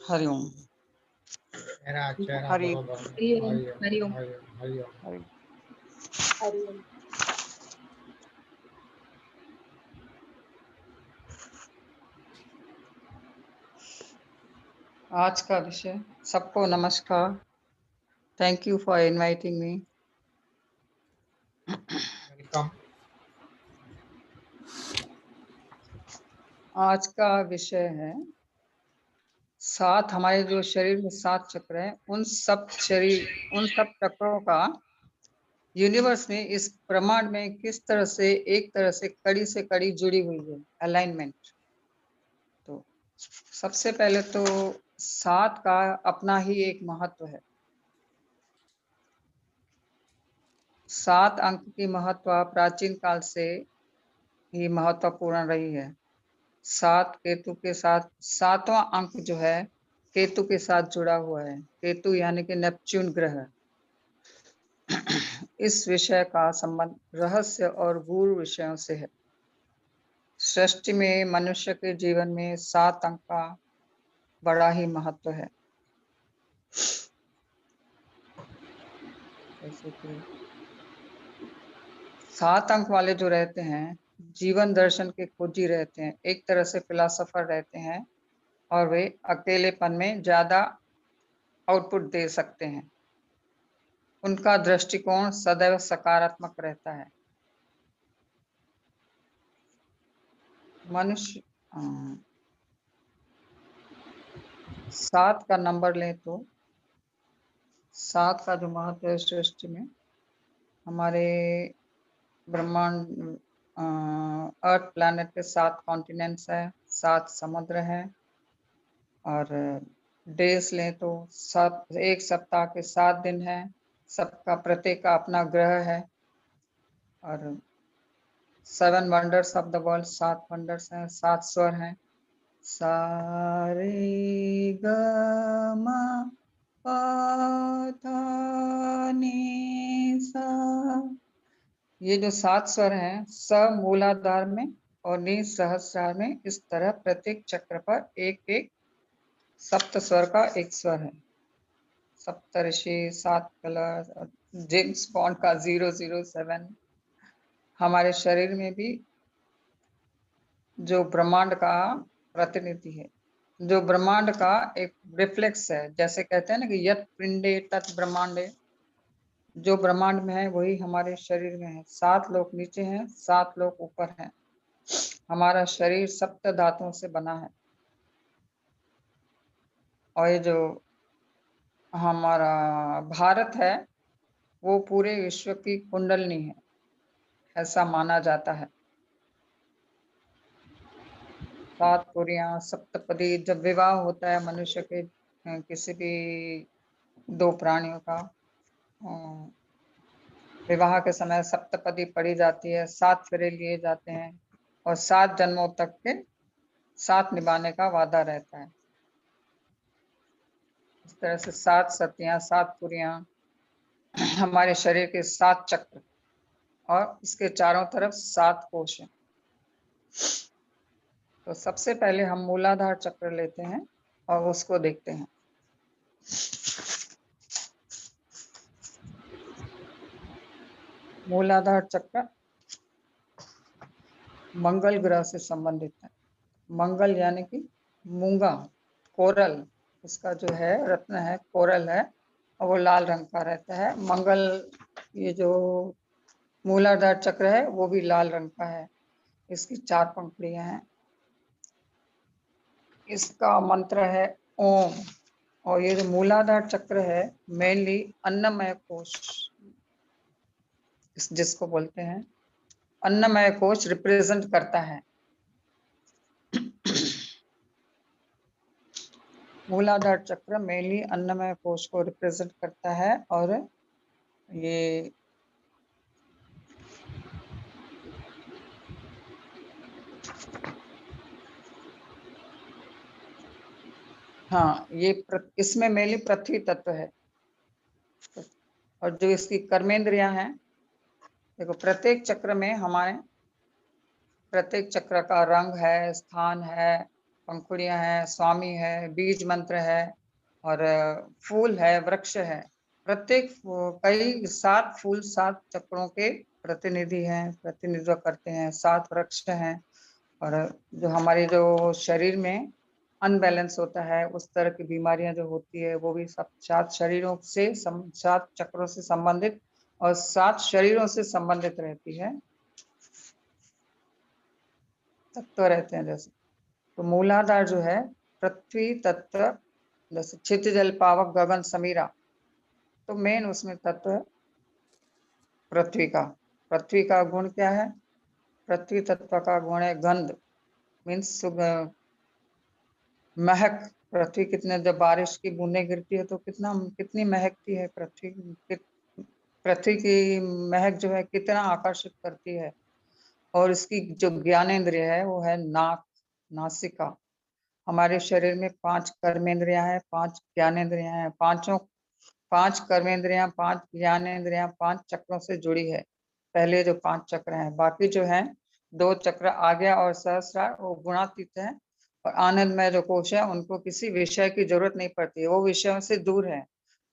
हरिओम। मेरा चेहरा हरि बरोबर हरिओम हरिओम हरिओम। हरि हरिओम। आज का विषय। सबको नमस्कार। Thank you for inviting me. Welcome. आज का विषय है हमारे जो शरीर में 7 चक्र हैं, उन सब चक्रों का यूनिवर्स में, इस ब्रह्मांड में किस तरह से एक तरह से कड़ी से कड़ी जुड़ी हुई है, अलाइनमेंट। तो सबसे पहले तो 7 का अपना ही एक महत्व है। 7 अंक की महत्व प्राचीन काल से ही महत्वपूर्ण रही है। 7 केतु के साथ, 7वां अंक जो है केतु के साथ जुड़ा हुआ है। केतु यानी कि नेपच्यून ग्रह। इस विषय का संबंध रहस्य और गूढ़ विषयों से है। सृष्टि में मनुष्य के जीवन में 7 अंक का बड़ा ही महत्व है। जैसे कि 7 अंक वाले जो रहते हैं, जीवन दर्शन के खोजी रहते हैं, एक तरह से फिलोसोफर रहते हैं, और वे अकेलेपन में ज्यादा आउटपुट दे सकते हैं। उनका दृष्टिकोण सदैव सकारात्मक रहता है। मनुष्य 7 का नंबर लें तो 7 का जो महत्व है सृष्टि में, हमारे ब्रह्मांड अर्थ प्लैनेट के 7 कॉन्टिनेंट्स है, 7 समुद्र है। और डेज लें तो एक सप्ताह के 7 दिन है। सबका प्रत्येक का अपना ग्रह है। और 7 wonders of the world, 7 wonders हैं, 7 स्वर हैं। सा रे ग म प ध नि सा। ये जो 7 स्वर हैं, स मूलाधार में और नि सहस्रार में, इस तरह प्रत्येक चक्र पर एक एक सप्त स्वर का एक स्वर है। सप्तऋषि, 7 कलर, जेम्स बॉन्ड का 007। हमारे शरीर में भी जो ब्रह्मांड का प्रतिनिधि है, जो ब्रह्मांड का एक रिफ्लेक्स है। जैसे कहते हैं ना कि यत पिंडे तत् ब्रह्मांडे, जो ब्रह्मांड में है वही हमारे शरीर में है। 7 लोग नीचे हैं, 7 लोग ऊपर हैं। हमारा शरीर सप्त धातुओं से बना है। और ये जो हमारा भारत है, वो पूरे विश्व की कुंडलनी है, ऐसा माना जाता है। 7 पुरियां, सप्तपदी। जब विवाह होता है मनुष्य के किसी भी 2 प्राणियों का, विवाह के समय सप्तपदी पढ़ी जाती है, 7 फेरे लिए जाते हैं, और 7 जन्मों तक के साथ निभाने का वादा रहता है। इस तरह से 7 सतियां, 7 पुरियां, हमारे शरीर के 7 चक्र, और इसके चारों तरफ 7 कोश हैं। तो सबसे पहले हम मूलाधार चक्र लेते हैं और उसको देखते हैं। मूलाधार चक्र मंगल ग्रह से संबंधित है। मंगल यानी कि मूंगा, कोरल, उसका जो है रत्न है, कोरल है, और वो लाल रंग का रहता है। मंगल, ये जो मूलाधार चक्र है वो भी लाल रंग का है। इसकी 4 पंखुड़ियां हैं। इसका मंत्र है ओम। और ये जो मूलाधार चक्र है, मेनली अन्नमय कोश, जिसको बोलते हैं अन्नमय कोश, रिप्रेजेंट करता है। मूलाधार चक्र मेनली अन्नमय कोश को रिप्रेजेंट करता है। और ये हाँ, ये इसमें मेनली पृथ्वी तत्व है। और जो इसकी कर्मेंद्रियां हैं, देखो प्रत्येक चक्र में हमारे, प्रत्येक चक्र का रंग है, स्थान है, पंखुड़ियां हैं, स्वामी है, बीज मंत्र है और फूल है, वृक्ष है। प्रत्येक कई 7 फूल 7 चक्रों के प्रतिनिधि हैं, प्रतिनिधित्व करते हैं। 7 वृक्ष हैं और जो हमारे जो शरीर में अनबैलेंस होता है, उस तरह की बीमारियां जो होती है वो भी सब 7 शरीरों से 7 चक्रों से संबंधित और 7 शरीरों से संबंधित रहती है, तत्व रहते हैं। जैसे तो मूलाधार जो है पृथ्वी तत्व, जैसे क्षिति जल पावक गगन समीरा, तो मेन उसमें तत्व है पृथ्वी का। पृथ्वी का गुण क्या है? पृथ्वी तत्व का गुण है गंध, मीन्स महक। पृथ्वी कितने, जब बारिश की बूंदें गिरती है तो कितनी महकती है पृथ्वी। पृथ्वी की महक जो है कितना आकर्षित करती है। और इसकी जो ज्ञानेंद्रिय है वो है नाक, नासिका। हमारे शरीर में 5 कर्मेंद्रियां हैं, 5 ज्ञानेंद्रियां हैं। 5 कर्मेंद्रियां, 5 ज्ञानेंद्रियां 5 चक्रों से जुड़ी है। पहले जो 5 चक्र हैं, बाकी जो हैं 2 चक्र आज्ञा और सहस्रार वो गुणातीत है। और आनंदमय जो कोश है उनको किसी विषय की जरूरत नहीं पड़ती, वो विषयों से दूर है।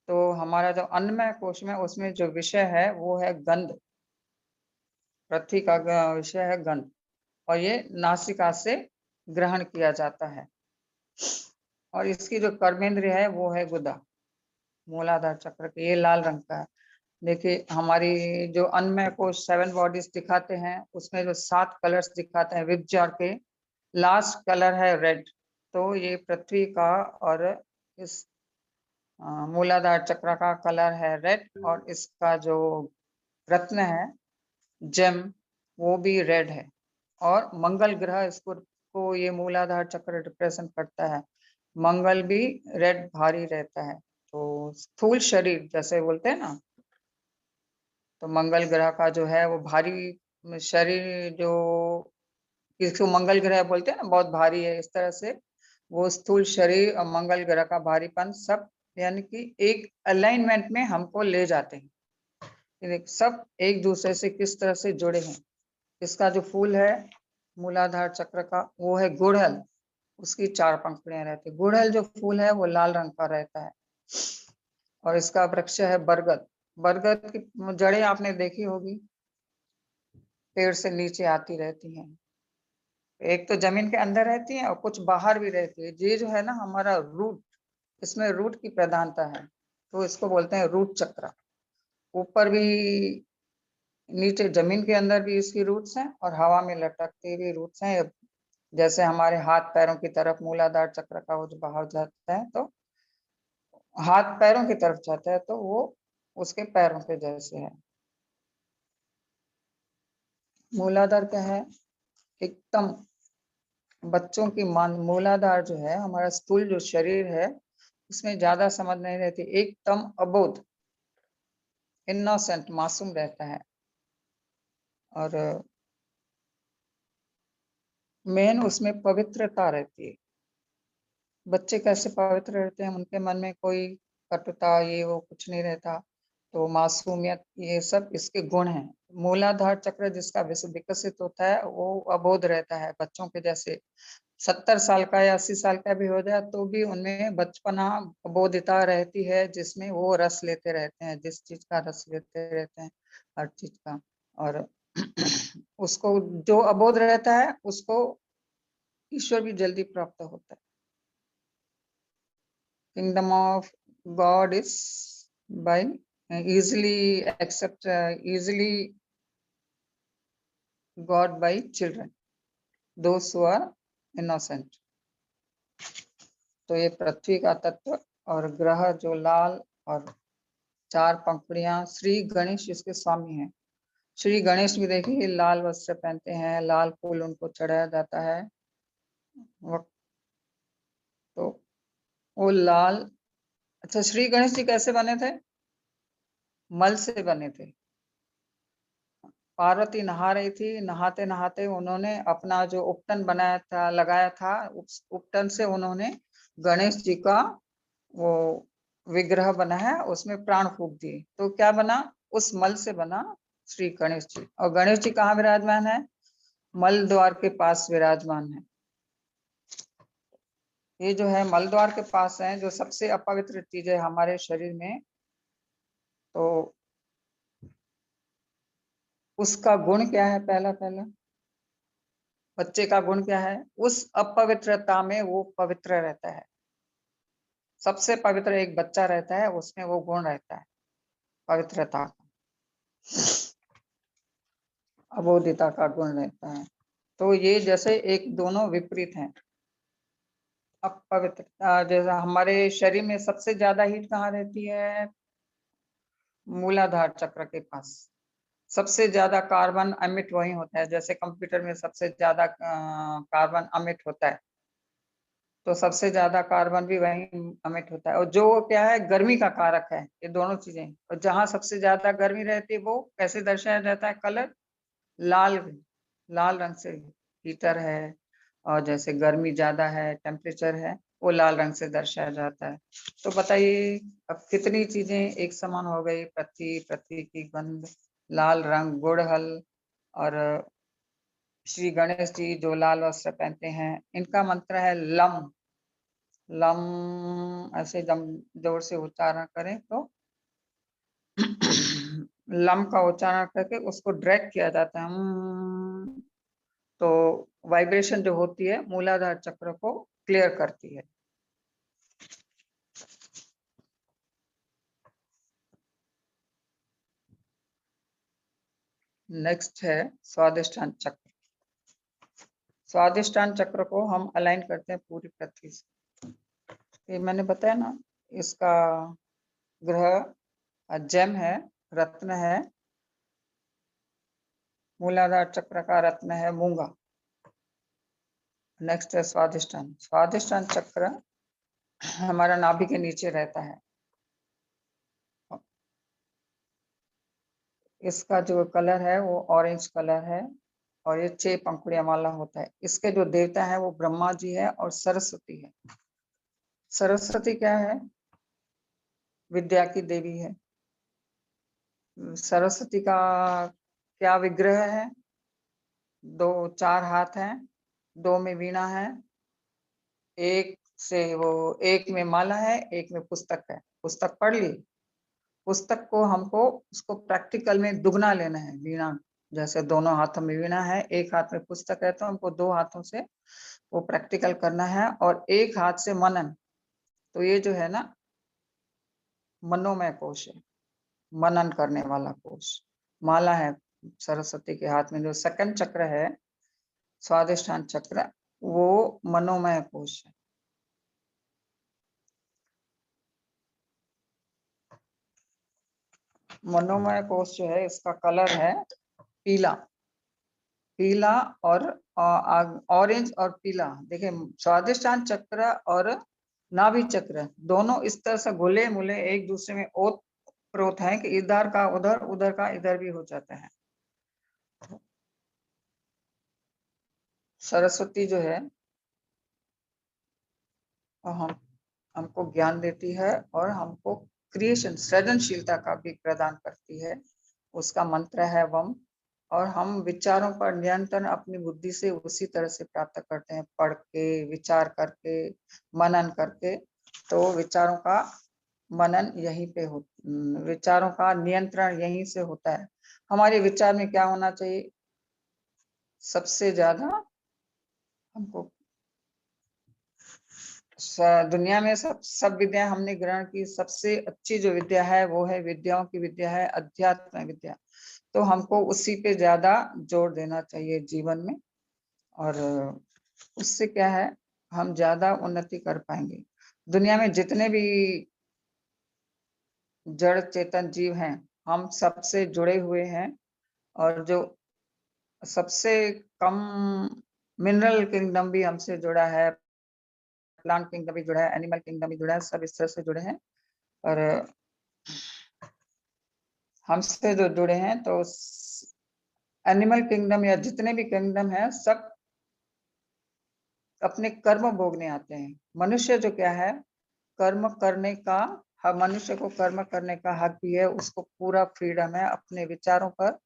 तो हमारा जो अन्नमय कोश में, उसमें जो विषय है वो है गंध। पृथ्वी का विषय है गंध और ये नासिका से ग्रहण किया जाता है। और इसकी जो कर्मेंद्रिय है वो है गुदा, मूलाधार चक्र के, ये लाल रंग का है। देखिए हमारी जो अन्नमय कोश 7 बॉडीज दिखाते हैं, उसमें जो 7 कलर्स दिखाते हैं विबजार के, लास्ट कलर है रेड। तो ये पृथ्वी का और इस मूलाधार चक्र का कलर है रेड। और इसका जो रत्न है जेम, वो भी रेड है। और मंगल ग्रह को ये मूलाधार चक्र रिप्रेजेंट करता है। मंगल भी रेड भारी रहता है। तो स्थूल शरीर जैसे बोलते हैं ना, तो मंगल ग्रह का जो है वो भारी शरीर, जो इसको मंगल ग्रह बोलते हैं ना, बहुत भारी है, इस तरह से वो स्थूल शरीर और मंगल ग्रह का भारीपन सब यानी कि एक अलाइनमेंट में हमको ले जाते हैं। सब एक दूसरे से किस तरह से जुड़े हैं। इसका जो फूल है मूलाधार चक्र का वो है गुड़हल, उसकी 4 पंखुड़ियां रहती है। गुड़हल जो फूल है वो लाल रंग का रहता है। और इसका वृक्ष है बरगद। बरगद की जड़ें आपने देखी होगी, पेड़ से नीचे आती रहती हैं। एक तो जमीन के अंदर रहती है और कुछ बाहर भी रहती है। ये जो है ना हमारा रूट, इसमें रूट की प्रधानता है, तो इसको बोलते हैं रूट चक्र। ऊपर भी, नीचे जमीन के अंदर भी इसकी रूट्स हैं और हवा में लटकते भी रूट्स हैं। जैसे हमारे हाथ पैरों की तरफ मूलाधार चक्र का वो जो बाहर जाता है, तो हाथ पैरों की तरफ जाता है तो वो उसके पैरों के जैसे है। मूलाधार क्या है? एकदम बच्चों की मान, मूलाधार जो है हमारा स्थूल जो शरीर है उसमें ज्यादा समझ नहीं रहती, एकदम अबोध, इनोसेंट, मासूम रहता है। और मेन उसमें पवित्रता रहती है। बच्चे कैसे पवित्र रहते हैं? उनके मन में कोई कटुता ये वो कुछ नहीं रहता, तो मासूमियत, ये सब इसके गुण हैं। मूलाधार चक्र जिसका विकसित होता है वो अबोध रहता है, बच्चों के जैसे। 70 साल का या 80 साल का भी हो जाए तो भी उनमें बचपना, अबोधता रहती है, जिसमें वो रस लेते रहते हैं, जिस चीज का रस लेते रहते हैं, हर चीज का। और उसको जो अबोध रहता है उसको ईश्वर भी जल्दी प्राप्त होता है। Kingdom of God is by easily God by children, those who are innocent. तो ये पृथ्वी का तत्व और ग्रह जो लाल और 4 पंखुड़ियां, श्री गणेश इसके स्वामी हैं। श्री गणेश भी देखिए लाल वस्त्र पहनते हैं, लाल फूल उनको चढ़ाया जाता है। तो वो लाल, अच्छा श्री गणेश जी कैसे बने थे? मल से बने थे। पार्वती नहा रही थी, नहाते नहाते उन्होंने अपना जो उपटन बनाया था, लगाया था, उस उपटन से उन्होंने गणेश जी का वो विग्रह बना है, उसमें प्राण फूंक दिए, तो क्या बना? उस मल से बना श्री गणेश जी। और गणेश जी कहाँ विराजमान है? मल द्वार के पास विराजमान है। ये जो है मलद्वार के पास है, जो सबसे अपवित्र चीज है हमारे शरीर में, तो उसका गुण क्या है? पहला पहला बच्चे का गुण क्या है? उस अपवित्रता में वो पवित्र रहता है। सबसे पवित्र एक बच्चा रहता है, उसमें वो गुण रहता है पवित्रता का, अबोधिता का गुण रहता है। तो ये जैसे एक दोनों विपरीत हैं। अपवित्रता, जैसा हमारे शरीर में सबसे ज्यादा हीट कहाँ रहती है? मूलाधार चक्र के पास। सबसे ज्यादा कार्बन अमिट वही होता है, जैसे कंप्यूटर में सबसे ज्यादा कार्बन अमिट होता है, तो सबसे ज्यादा कार्बन भी वही अमिट होता है। और जो क्या है, गर्मी का कारक है ये दोनों चीजें। और जहां सबसे ज्यादा गर्मी रहती है वो कैसे दर्शाया जाता है? कलर लाल, लाल रंग से हीटर है, और जैसे गर्मी ज्यादा है, टेम्परेचर है, वो लाल रंग से दर्शाया जाता है। तो बताइए अब कितनी चीजें एक समान हो गई? पृथ्वी, पृथ्वी की गंध, लाल रंग, गुड़हल, और श्री गणेश जी जो लाल वस्त्र पहनते हैं, इनका मंत्र है लम। लम ऐसे जम जोर से उच्चारण करें तो लम का उच्चारण करके उसको ड्रैग किया जाता है। तो वाइब्रेशन जो होती है मूलाधार चक्र को क्लियर करती है। नेक्स्ट है स्वादिष्ठान चक्र। स्वादिष्ठान चक्र को हम अलाइन करते हैं पूरी पृथ्वी से। ये मैंने बताया ना, इसका ग्रह जेम है, रत्न है, मूलाधार चक्र का रत्न है मूंगा। नेक्स्ट है स्वादिष्ठान। स्वादिष्ठान चक्र हमारा नाभि के नीचे रहता है। इसका जो कलर है वो ऑरेंज कलर है, और ये 6 पंखुड़ियां वाला होता है। इसके जो देवता है वो ब्रह्मा जी है और सरस्वती है। सरस्वती क्या है? विद्या की देवी है। सरस्वती का क्या विग्रह है? 4 हाथ हैं, 2 में वीणा है, एक से वो एक में माला है, एक में पुस्तक है। पुस्तक पढ़ ली। पुस्तक को हमको उसको प्रैक्टिकल में दुगना लेना है। वीणा जैसे दोनों हाथों में वीणा है, एक हाथ में पुस्तक है, तो हमको 2 हाथों से वो प्रैक्टिकल करना है, और एक हाथ से मनन। तो ये जो है ना, मनोमय कोश है, मनन करने वाला कोश। माला है सरस्वती के हाथ में। जो सेकंड चक्र है स्वादिष्ठान चक्र, वो मनोमय कोश है। मनोमय कोश जो है, इसका कलर है पीला। पीला और ऑरेंज और पीला। देखिए स्वादिष्ठान चक्र और नाभि चक्र दोनों इस तरह से घुले मुले एक दूसरे में ओत प्रोत है कि इधर का उधर, उधर का इधर भी हो जाता है। सरस्वती जो है हम हमको ज्ञान देती है, और हमको क्रिएशन, सृजनशीलता का भी प्रदान करती है। उसका मंत्र है वम। और हम विचारों पर नियंत्रण अपनी बुद्धि से उसी तरह से प्राप्त करते हैं, पढ़ के, विचार करके, मनन करके। तो विचारों का मनन यहीं पे हो, विचारों का नियंत्रण यहीं से होता है। हमारे विचार में क्या होना चाहिए? सबसे ज्यादा हमको दुनिया में सब विद्या हमने ग्रहण की, सबसे अच्छी जो विद्या है वो है, विद्याओं की विद्या है अध्यात्म विद्या। तो हमको उसी पे ज्यादा जोर देना चाहिए जीवन में, और उससे क्या है, हम ज्यादा उन्नति कर पाएंगे। दुनिया में जितने भी जड़ चेतन जीव हैं, हम सबसे जुड़े हुए हैं। और जो सबसे कम मिनरल किंगडम भी हमसे जुड़ा है, प्लांट किंगडम भी जुड़ा है, एनिमल किंगडम भी जुड़ा है, सब इस तरह से जुड़े हैं। और हमसे जो जुड़े हैं, तो एनिमल किंगडम या जितने भी किंगडम है, सब अपने कर्म भोगने आते हैं। मनुष्य जो क्या है, कर्म करने का मनुष्य को कर्म करने का हक भी है, उसको पूरा फ्रीडम है। अपने विचारों पर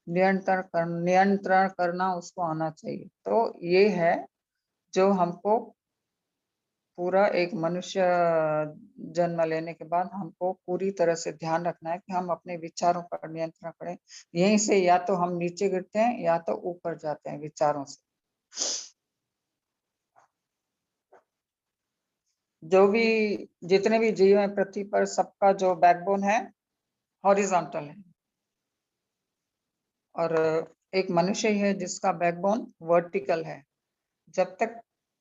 नियंत्रण करना उसको आना चाहिए। तो ये है जो हमको पूरा एक मनुष्य जन्म लेने के बाद हमको पूरी तरह से ध्यान रखना है कि हम अपने विचारों पर नियंत्रण करें। यहीं से या तो हम नीचे गिरते हैं या तो ऊपर जाते हैं विचारों से। जो भी जितने भी जीव हैं पृथ्वी पर, सबका जो बैकबोन है हॉरिजॉन्टल है, और एक मनुष्य ही है जिसका बैकबोन वर्टिकल है। जब तक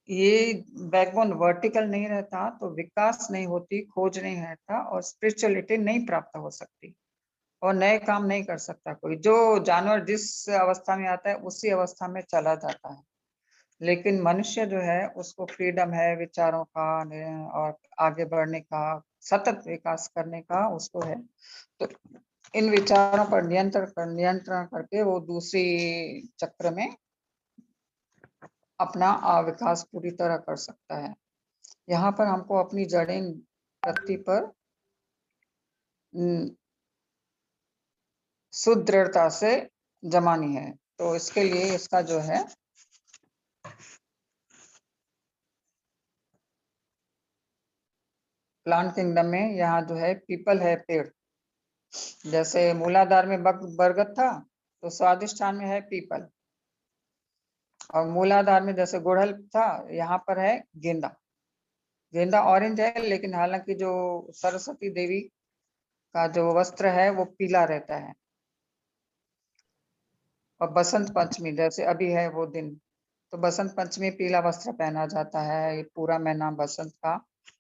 ये बैकबोन वर्टिकल नहीं रहता तो विकास नहीं होती, खोज नहीं रहता, और स्पिरिचुअलिटी नहीं प्राप्त हो सकती, और नए काम नहीं कर सकता कोई। जो जानवर जिस अवस्था में आता है उसी अवस्था में चला जाता है, लेकिन मनुष्य जो है उसको फ्रीडम है विचारों का और आगे बढ़ने का, सतत विकास करने का उसको है। तो इन विचारों पर नियंत्रण करके वो दूसरी चक्र में अपना विकास पूरी तरह कर सकता है। यहाँ पर हमको अपनी जड़ें पृथ्वी पर सुदृढ़ता से जमानी है। तो इसके लिए इसका जो है प्लांट किंगडम में यहाँ जो है पीपल है, पेड़। जैसे मूलाधार में बरगद था तो स्वादिष्ठान में है पीपल, और मूलाधार में जैसे गुड़हल था, यहाँ पर है गेंदा। गेंदा ऑरेंज है, लेकिन हालांकि जो सरस्वती देवी का जो वस्त्र है वो पीला रहता है। और बसंत पंचमी जैसे अभी है वो दिन, तो बसंत पंचमी पीला वस्त्र पहना जाता है। ये पूरा महीना बसंत का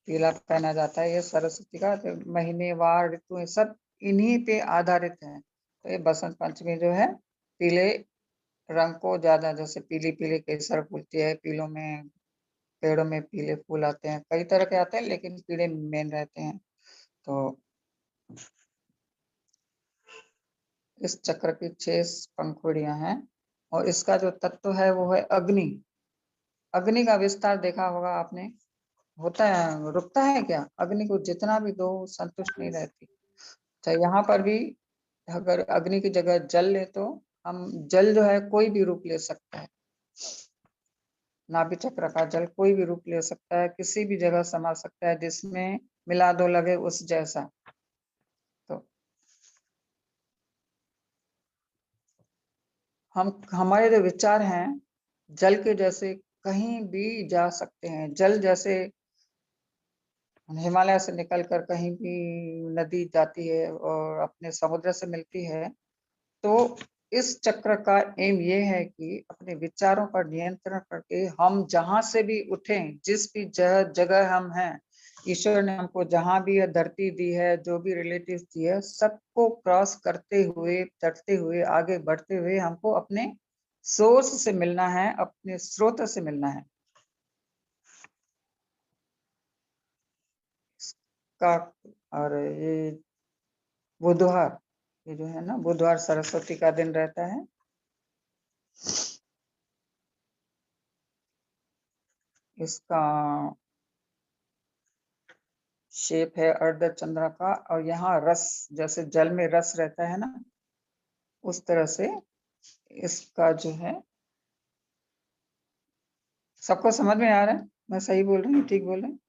पीला पहना जाता है। ये सरस्वती का महीने वार ऋतु सब इन्हीं पे आधारित है। तो ये बसंत पंचमी जो है पीले रंग को ज्यादा, जैसे पीली पीली केसर फूलती है, पीलों में पेड़ों में पीले फूल आते हैं, कई तरह के आते हैं लेकिन पीले मेन रहते हैं। तो इस चक्र की 6 पंखुड़ियां हैं, और इसका जो तत्व है वो है अग्नि। अग्नि का विस्तार देखा होगा आपने, होता है, रुकता है क्या? अग्नि को जितना भी दो संतुष्ट नहीं रहती। तो यहाँ पर भी अगर अग्नि की जगह जल ले तो हम, जल जो है कोई भी रूप ले सकता है। नाभि चक्र का जल कोई भी रूप ले सकता है, किसी भी जगह समा सकता है, जिसमें मिला दो लगे उस जैसा। तो हमारे जो विचार हैं जल के जैसे कहीं भी जा सकते हैं। जल जैसे हिमालय से निकलकर कहीं भी नदी जाती है और अपने समुद्र से मिलती है। तो इस चक्र का एम ये है कि अपने विचारों पर नियंत्रण करके हम जहां से भी उठें, जिस भी जगह हम हैं, ईश्वर ने हमको जहां भी यह धरती दी है, जो भी रिलेटिव दी है, सबको क्रॉस करते हुए, चढ़ते हुए, आगे बढ़ते हुए हमको अपने सोर्स से मिलना है, अपने स्रोत से मिलना है। का और ये बुधवार, ये जो है ना बुधवार सरस्वती का दिन रहता है। इसका शेप है अर्ध चंद्र का, और यहाँ रस, जैसे जल में रस रहता है ना, उस तरह से इसका जो है। सबको समझ में आ रहा है? मैं सही बोल रही हूँ, ठीक बोल रही हूँ?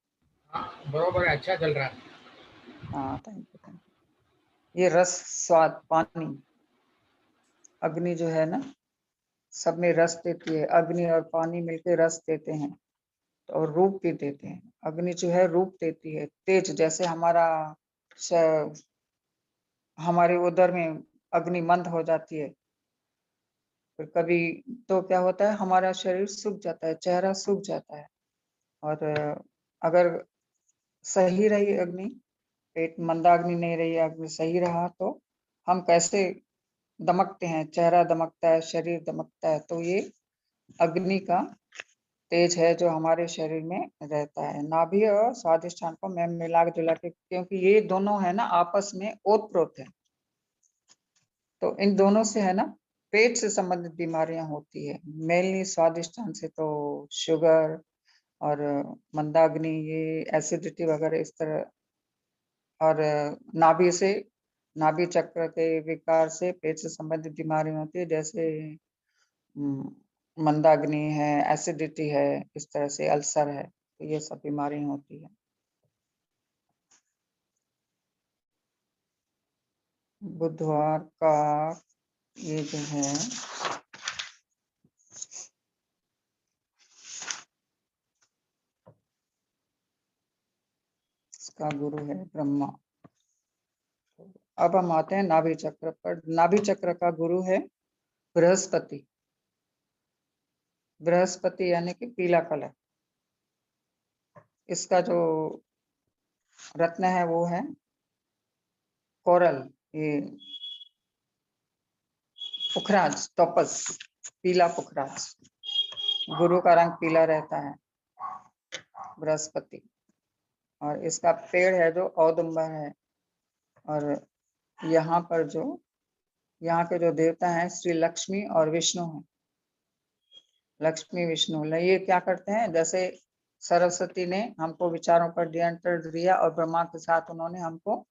हाँ बरोबर है, अच्छा चल रहा है। हाँ, थैंक यू थैंक यू। ये रस, स्वाद, पानी, अग्नि जो है ना सब में रस देती है। अग्नि और पानी मिलकर रस देते हैं और रूप भी देते हैं। अग्नि जो है रूप देती है, तेज, जैसे हमारे उदर में अग्नि मंद हो जाती है, फिर कभी तो क्या होता है, हमारा शरीर सूख जाता है, चेहरा सूख जाता है। और अगर सही रही अग्नि, पेट मंदाग्नि नहीं रही, अग्नि सही रहा, तो हम कैसे दमकते हैं, चेहरा दमकता है, शरीर दमकता है। तो ये अग्नि का तेज है जो हमारे शरीर में रहता है। नाभि और स्वादिष्ठान को मैं मिला जुला के, क्योंकि ये दोनों है ना आपस में ओतप्रोत है, तो इन दोनों से है ना पेट से संबंधित बीमारियां होती है। मेनली स्वादिष्टान से तो शुगर और मंदाग्नि, ये एसिडिटी वगैरह इस तरह, और नाभि से, नाभि चक्र के विकार से पेट से संबंधित बीमारी होती है, जैसे मंदाग्नि है, एसिडिटी है, इस तरह से अल्सर है। तो ये सब बीमारी होती है। बुधवार का ये जो है इसका गुरु है ब्रह्मा। अब हम आते हैं नाभि चक्र पर। नाभि चक्र का गुरु है बृहस्पति। बृहस्पति यानी कि पीला कलर। इसका जो रत्न है वो है कोरल, ये पुखराज, टॉपस, पीला पुखराज। गुरु का रंग पीला रहता है बृहस्पति। और इसका पेड़ है जो औदुंबर है। और यहाँ पर जो यहाँ के जो देवता हैं श्री लक्ष्मी और विष्णु हैं। लक्ष्मी विष्णु ये क्या करते हैं, जैसे सरस्वती ने हमको विचारों पर नियंत्रण दिया और ब्रह्मा के साथ उन्होंने हमको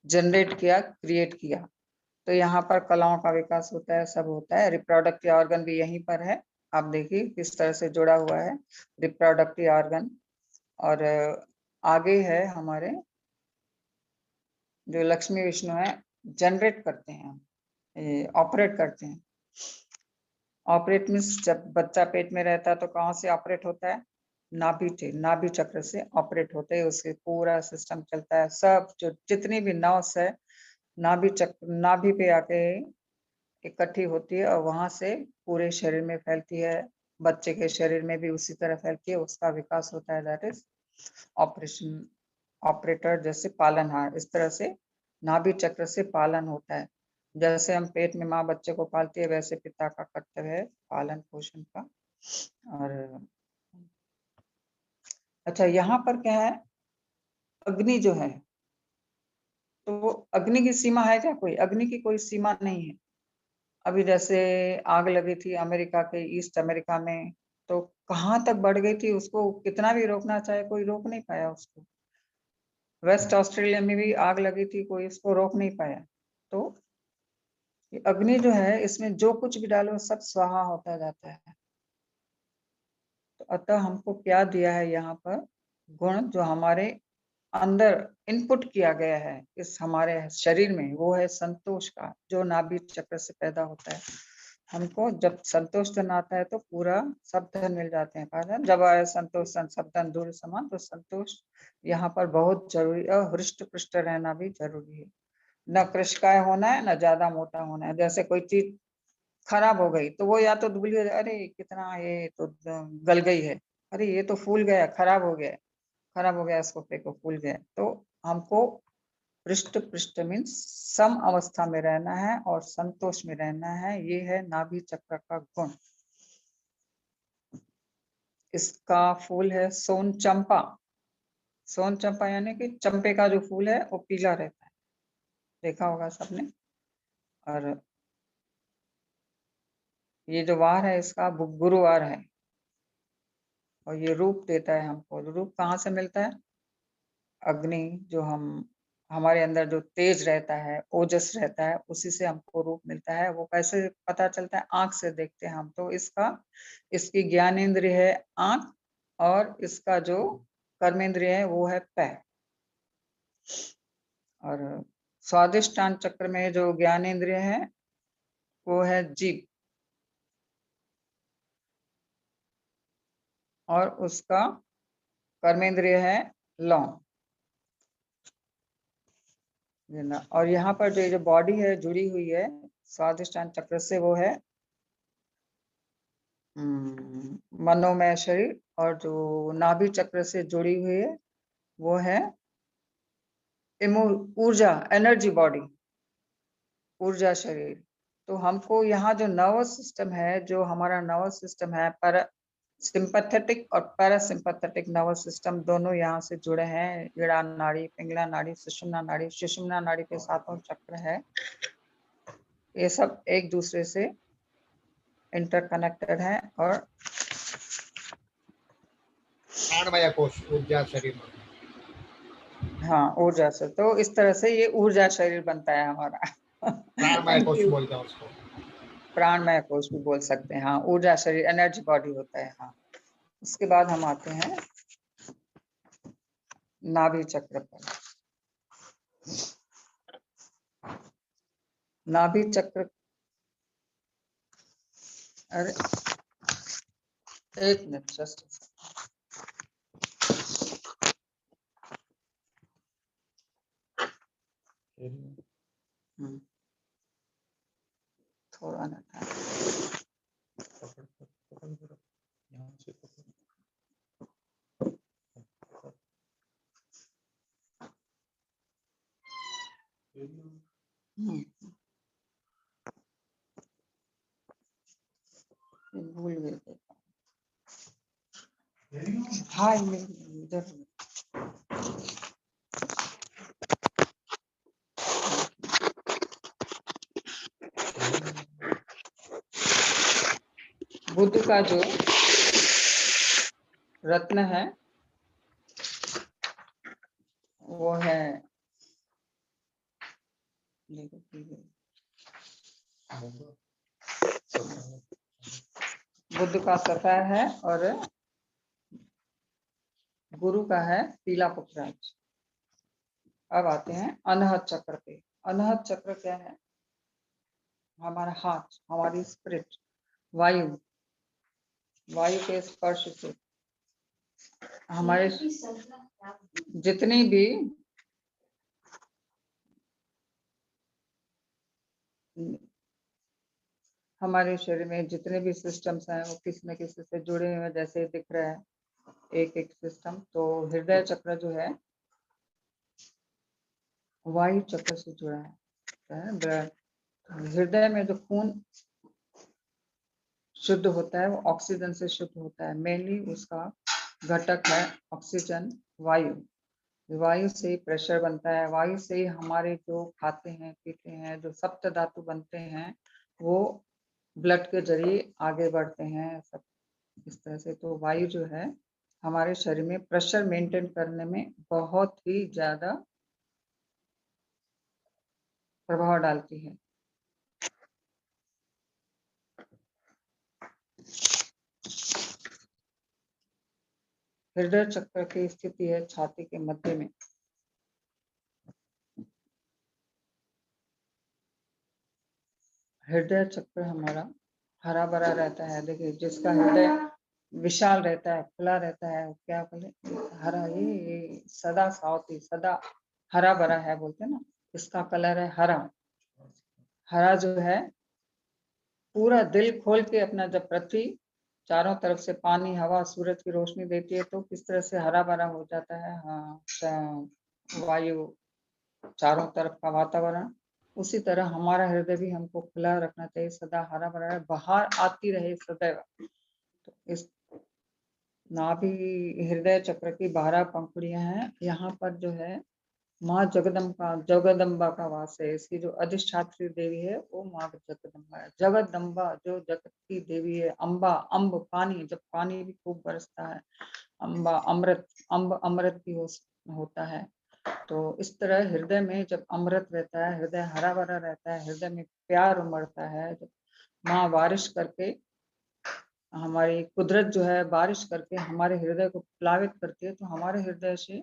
जनरेट किया, क्रिएट किया। तो यहाँ पर कलाओं का विकास होता है, सब होता है। रिप्रोडक्टिव ऑर्गन भी यहीं पर है। आप देखिए किस तरह से जुड़ा हुआ है रिप्रोडक्टिव ऑर्गन। और आगे है हमारे जो लक्ष्मी विष्णु है, जनरेट करते हैं, ऑपरेट करते हैं। ऑपरेट मीन्स जब बच्चा पेट में रहता है तो कहाँ से ऑपरेट होता है, नाभि चक्र से ऑपरेट होते है। उसके पूरा सिस्टम चलता है। सब जो जितनी भी नर्व्स है नाभि चक्र, नाभि पे आके इकट्ठी होती है और वहां से पूरे शरीर में फैलती है। बच्चे के शरीर में भी उसी तरह फैलती है, उसका विकास होता है। दैट इज ऑपरेशन, ऑपरेटर जैसे पालनहार। इस तरह से नाभि चक्र से पालन होता है। जैसे हम पेट में माँ बच्चे को पालती है, वैसे पिता का कर्तव्य है पालन पोषण का। और अच्छा, यहाँ पर क्या है, अग्नि जो है, तो अग्नि की सीमा है क्या कोई? अग्नि की कोई सीमा नहीं है। अभी जैसे आग लगी थी अमेरिका के, ईस्ट अमेरिका में, तो कहाँ तक बढ़ गई थी, उसको कितना भी रोकना चाहे कोई रोक नहीं पाया उसको। वेस्ट ऑस्ट्रेलिया में भी आग लगी थी, कोई उसको रोक नहीं पाया। तो ये अग्नि जो है, इसमें जो कुछ भी डालो सब स्वाहा होता जाता है। तो अतः हमको क्या दिया है यहाँ पर गुण, जो हमारे अंदर इनपुट किया गया है इस हमारे शरीर में, वो है संतोष का, जो नाभि चक्र से पैदा होता है। हमको जब संतोष धन आता है तो पूरा सब धन मिल जाते हैं। कहा जब आए संतोष धन सब धन दूर समान। तो संतोष यहाँ पर बहुत जरूरी है। और हृष्ट पुष्ट रहना भी जरूरी है। न कृशकाय होना है, न ज्यादा मोटा होना है। जैसे कोई चीज खराब हो गई तो वो या तो धुबली हो जाए, अरे कितना ये तो गल गई है, अरे ये तो फूल गया, खराब हो गया, खराब हो गया, इसको फेंको, फूल गया। तो हमको पृष्ठ पृष्ठ मीन्स सम अवस्था में रहना है और संतोष में रहना है। ये है नाभि चक्र का गुण। इसका फूल है सोन चंपा। सोन चंपा यानी कि चंपे का जो फूल है वो पीला रहता है, देखा होगा सबने। और ये जो वार है इसका गुरुवार है। और ये रूप देता है हमको। रूप कहाँ से मिलता है? अग्नि, जो हमारे अंदर जो तेज रहता है, ओजस रहता है, उसी से हमको रूप मिलता है। वो कैसे पता चलता है? आंख से देखते हैं हम। तो इसकी ज्ञानेंद्रिय है आंख, और इसका जो कर्मेंद्रिय है वो है पैर। और स्वादिष्टान चक्र में जो ज्ञानेंद्रिय है वो है जीभ, और उसका कर्मेंद्रिय है लौंग। और यहाँ पर जो बॉडी है जुड़ी हुई है स्वादिष्टान चक्र से, वो है मनोमय शरीर। और जो नाभि चक्र से जुड़ी हुई है वो है ऊर्जा, एनर्जी बॉडी, ऊर्जा शरीर। तो हमको यहाँ जो नर्वस सिस्टम है, जो हमारा नर्वस सिस्टम है, पर सिंपैथेटिक और पैरासिम्पैथेटिक नर्वस सिस्टम दोनों यहाँ से जुड़े हैं। इड़ा नाड़ी, पिंगला नाड़ी, सुषुम्ना नाड़ी। सुषुम्ना नाड़ी के सातों चक्र है। ये सब एक दूसरे से इंटरकनेक्टेड है। और प्राणमय कोश, ऊर्जा शरीर। हाँ, ऊर्जा से, तो इस तरह से ये ऊर्जा शरीर बनता है हमारा। प्राणमय थैंक कोश यू। बोलते हैं उसको। प्राणमय कोश भी बोल सकते हैं। हाँ, ऊर्जा शरीर, एनर्जी बॉडी होता है। हाँ, उसके बाद हम आते हैं नाभि चक्र पर। नाभि चक्र, अरे एक मिनट, जस्ट थोड़ा ना था। भूल गए थे। हाँ इधर बुद्ध का जो रत्न है वो है, बुद्ध का सफेद है और गुरु का है पीला पुखराज। अब आते हैं अनहत चक्र पे। अनहत चक्र क्या है? हमारा हाथ, हमारी स्पिरिट, वायु, वायु के स्पर्श से हमारे जितनी भी हमारे शरीर में जितने भी सिस्टम्स हैं वो किसी न किसी से जुड़े हुए हैं, जैसे दिख रहा है एक एक सिस्टम। तो हृदय चक्र जो है वायु चक्र से जुड़ा है। ब्लड, हृदय में जो खून शुद्ध होता है वो ऑक्सीजन से शुद्ध होता है। मेनली उसका घटक है ऑक्सीजन, वायु। वायु से ही प्रेशर बनता है, वायु से ही हमारे जो खाते हैं पीते हैं जो सप्त धातु बनते हैं वो ब्लड के जरिए आगे बढ़ते हैं, सब इस तरह से। तो वायु जो है हमारे शरीर में प्रेशर मेंटेन करने में बहुत ही ज्यादा प्रभाव डालती है। हृदय चक्र की स्थिति है छाती के मध्य में। हृदय चक्र हमारा हरा भरा रहता है। देखिए जिसका हृदय विशाल रहता है, खुला रहता है, क्या बोले, हरा, ये सदा सावती, सदा हरा भरा है बोलते हैं ना, इसका कलर है हरा। हरा जो है पूरा दिल खोल के अपना, जब पृथ्वी चारों तरफ से पानी, हवा, सूरज की रोशनी देती है तो किस तरह से हरा भरा हो जाता है। हाँ, वायु, चारों तरफ का वातावरण, उसी तरह हमारा हृदय भी हमको खुला रखना चाहिए, सदा हरा भरा है, बाहर आती रहे सदैव। तो इस नाभि हृदय चक्र की 12 पंखुड़ियां हैं। यहाँ पर जो है माँ जगदम्बा का वास है। इसकी जो अधिष्ठात्री देवी है वो माँ जगदम्बा है। जगदम्बा जो जगत की देवी है। अम्बा, अम्ब पानी, जब पानी भी खूब बरसता है। अम्बा अमृत, अम्ब अमृत भी होता है। तो इस तरह हृदय में जब अमृत रहता है, हृदय हरा भरा रहता है, हृदय में प्यार उमड़ता है, जब माँ बारिश करके, हमारी कुदरत जो है बारिश करके हमारे हृदय को प्लावित करती है, तो हमारे हृदय से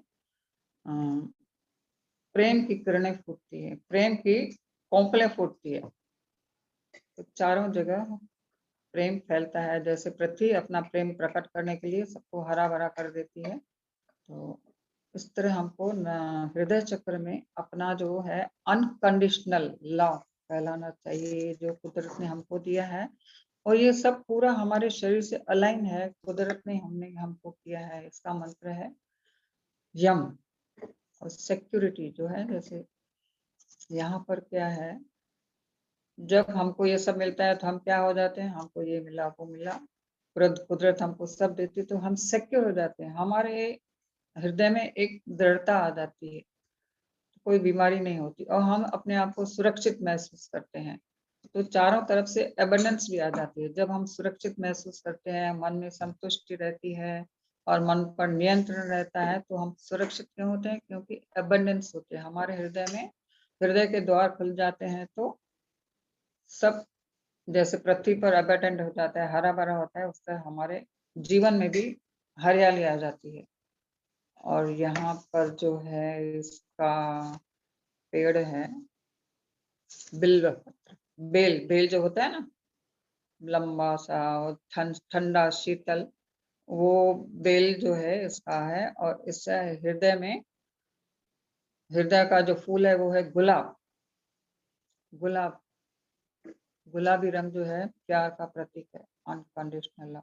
प्रेम की किरणें फूटती है, प्रेम की कोंपलें फूटती है। तो चारों जगह प्रेम फैलता है। जैसे पृथ्वी अपना प्रेम प्रकट करने के लिए सबको हरा भरा कर देती है, तो इस तरह हमको हृदय चक्र में अपना जो है अनकंडीशनल लव फैलाना चाहिए, जो कुदरत ने हमको दिया है। और ये सब पूरा हमारे शरीर से अलाइन है, कुदरत ने हमको किया है। इसका मंत्र है यम। और सिक्योरिटी जो है, जैसे यहाँ पर क्या है, जब हमको ये सब मिलता है तो हम क्या हो जाते हैं, हमको ये मिला वो मिला, कुदरत हमको सब देती है तो हम सिक्योर हो जाते हैं। हमारे हृदय में एक दृढ़ता आ जाती है, कोई बीमारी नहीं होती और हम अपने आप को सुरक्षित महसूस करते हैं। तो चारों तरफ से एबंडेंस भी आ जाती है। जब हम सुरक्षित महसूस करते हैं, मन में संतुष्टि रहती है और मन पर नियंत्रण रहता है, तो हम सुरक्षित क्यों होते हैं? क्योंकि एबंडेंस होते हैं हमारे हृदय में। हृदय के द्वार खुल जाते हैं तो सब, जैसे पृथ्वी पर एबंडेंट हो जाता है, हरा भरा होता है, उस तरह हमारे जीवन में भी हरियाली आ जाती है। और यहाँ पर जो है इसका पेड़ है बिल्व पत्र। बेल, बेल जो होता है ना लंबा सा और ठंडा शीतल, वो बेल जो है इसका है। और इससे हृदय में, हृदय का जो फूल है वो है गुलाब। गुलाब, गुलाबी रंग जो है प्यार का प्रतीक है, अनकंडीशनल लव।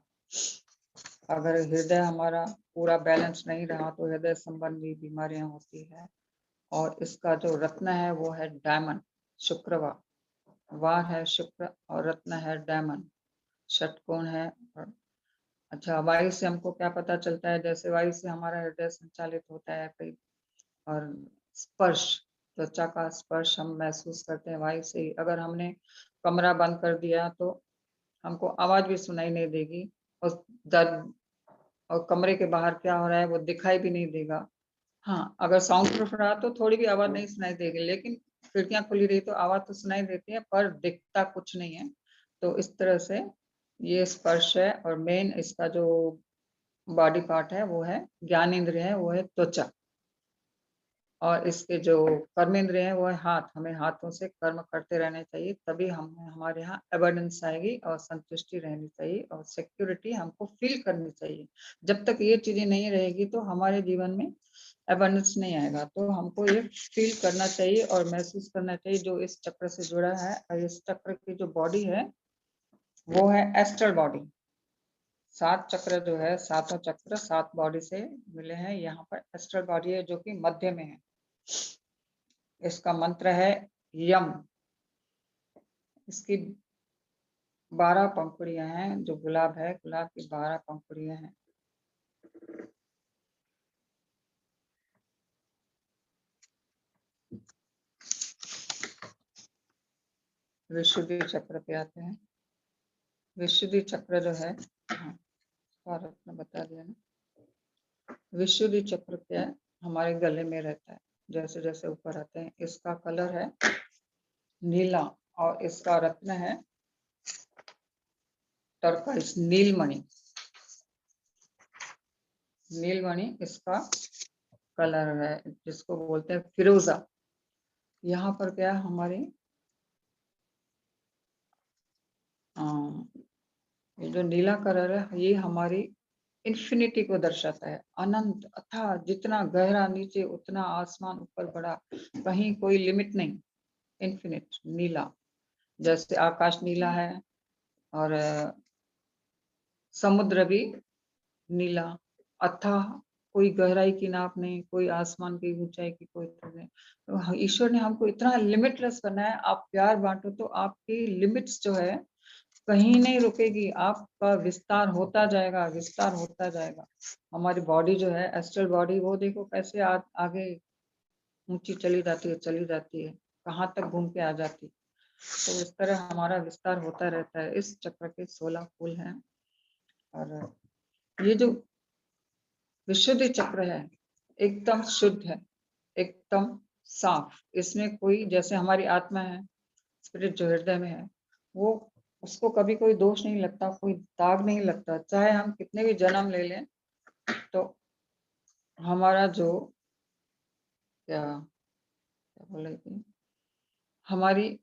अगर हृदय हमारा पूरा बैलेंस नहीं रहा तो हृदय संबंधी बीमारियां होती है। और इसका जो रत्न है वो है डायमंड, शुक्रवार, वार है शुक्र और रत्न है डायमंड, षटकोण है। और अच्छा, वायु से हमको क्या पता चलता है? जैसे वायु से हमारा हृदय संचालित होता है कई। और स्पर्श, त्वचा का स्पर्श हम महसूस करते हैं वायु से ही। अगर हमने कमरा बंद कर दिया तो हमको आवाज भी सुनाई नहीं देगी, और दर्द और कमरे के बाहर क्या हो रहा है वो दिखाई भी नहीं देगा। हाँ, अगर साउंड प्रूफ रहा तो थोड़ी भी आवाज नहीं सुनाई देगी, लेकिन खिड़कियां खुली रही तो आवाज तो सुनाई देती है पर दिखता कुछ नहीं है। तो इस तरह से ये स्पर्श है। और मेन इसका जो बॉडी पार्ट है वो है, ज्ञान इंद्रिय है वो है त्वचा। और इसके जो कर्मेंद्रिय है वो है हाथ। हमें हाथों से कर्म करते रहने चाहिए, तभी हम हमारे यहाँ एबंडेंस आएगी और संतुष्टि रहनी चाहिए और सिक्योरिटी हमको फील करनी चाहिए। जब तक ये चीजें नहीं रहेगी तो हमारे जीवन में एबंडेंस नहीं आएगा। तो हमको ये फील करना चाहिए और महसूस करना चाहिए जो इस चक्र से जुड़ा है। और इस चक्र की जो बॉडी है वो है एस्ट्रल बॉडी। 7 चक्र जो है, सातों चक्र 7 बॉडी से मिले हैं। यहाँ पर एस्ट्रल बॉडी है जो कि मध्य में है। इसका मंत्र है यम। इसकी 12 पंखुड़ियां हैं। जो गुलाब है, गुलाब की 12 पंखुड़ियां हैं। विशुद्धि चक्र पे आते हैं। विशुद्धि चक्र जो है, हाँ, रत्न बता दिया ना। विशुद्धि चक्र क्या है? हमारे गले में रहता है। जैसे जैसे ऊपर आते हैं, इसका कलर है नीला और इसका रत्न है टर्कॉइज, नीलमणि। नीलमणि इसका कलर है, जिसको बोलते हैं फिरोजा। यहाँ पर क्या है हमारे ये जो नीला कलर है ये हमारी इन्फिनिटी को दर्शाता है। अनंत, अथाह, जितना गहरा नीचे उतना आसमान ऊपर बड़ा, कहीं कोई लिमिट नहीं। इन्फिनिट नीला, जैसे आकाश नीला है और समुद्र भी नीला, अथाह, कोई गहराई की नाप नहीं, कोई आसमान की ऊंचाई की कोई तो नहीं। तो ईश्वर ने हमको इतना लिमिटलेस बनाया है। आप प्यार बांटो तो आपकी लिमिट्स जो है कहीं नहीं रुकेगी, आपका विस्तार होता जाएगा, विस्तार होता जाएगा। हमारी बॉडी जो है एस्ट्रल बॉडी, वो देखो कैसे आगे ऊंची चली जाती है, चली जाती है, कहाँ तक घूम के आ जाती है। तो इस तरह हमारा विस्तार होता रहता है। इस चक्र के 16 फूल हैं। और ये जो विशुद्धि चक्र है एकदम शुद्ध है, एकदम साफ। इसमें कोई, जैसे हमारी आत्मा है, स्पिरिट जो हृदय में है, वो, उसको कभी कोई दोष नहीं लगता, कोई दाग नहीं लगता। चाहे हम कितने भी जन्म ले लें तो हमारा जो, क्या क्या बोले कि हमारी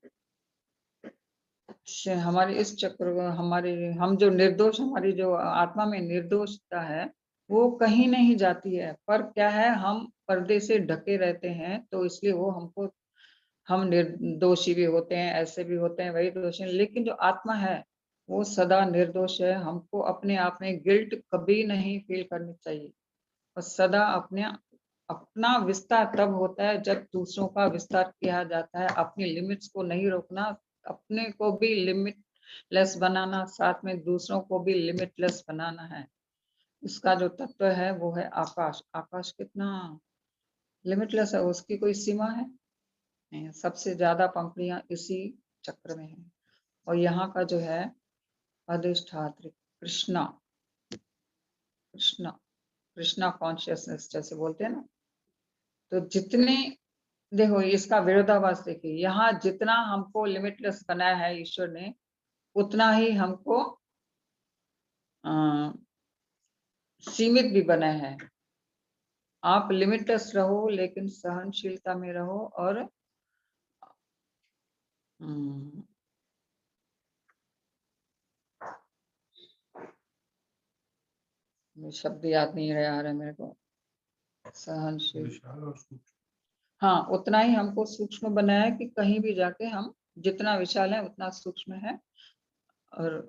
हमारी इस चक्र, हमारी, हम जो निर्दोष, हमारी जो आत्मा में निर्दोषता है वो कहीं नहीं जाती है। पर क्या है, हम पर्दे से ढके रहते हैं तो इसलिए वो हमको, हम निर्दोषी भी होते हैं, ऐसे भी होते हैं, वही दोषी हैं। लेकिन जो आत्मा है वो सदा निर्दोष है। हमको अपने आप में गिल्ट कभी नहीं फील करनी चाहिए। और सदा अपने, अपना विस्तार तब होता है जब दूसरों का विस्तार किया जाता है। अपनी लिमिट्स को नहीं रोकना, अपने को भी लिमिटलेस बनाना, साथ में दूसरों को भी लिमिटलेस बनाना है। इसका जो तत्व है वो है आकाश। आकाश कितना लिमिटलेस है, उसकी कोई सीमा है नहीं। सबसे ज्यादा पंखुड़ियां इसी चक्र में है। और यहाँ का जो है अधिष्ठात्री कृष्णा, कृष्णा, कृष्णा कॉन्शियसनेस जैसे बोलते हैं ना। तो जितने, देखो इसका विरोधाभास देखिए, यहाँ जितना हमको लिमिटलेस बनाया है ईश्वर ने, उतना ही हमको सीमित भी बनाया है। आप लिमिटलेस रहो लेकिन सहनशीलता में रहो और शब्द याद नहीं आ रहा मेरे को। सहनशील, हाँ, उतना ही हमको सूक्ष्म बनाया कि कहीं भी जाके हम जितना विशाल है उतना सूक्ष्म है और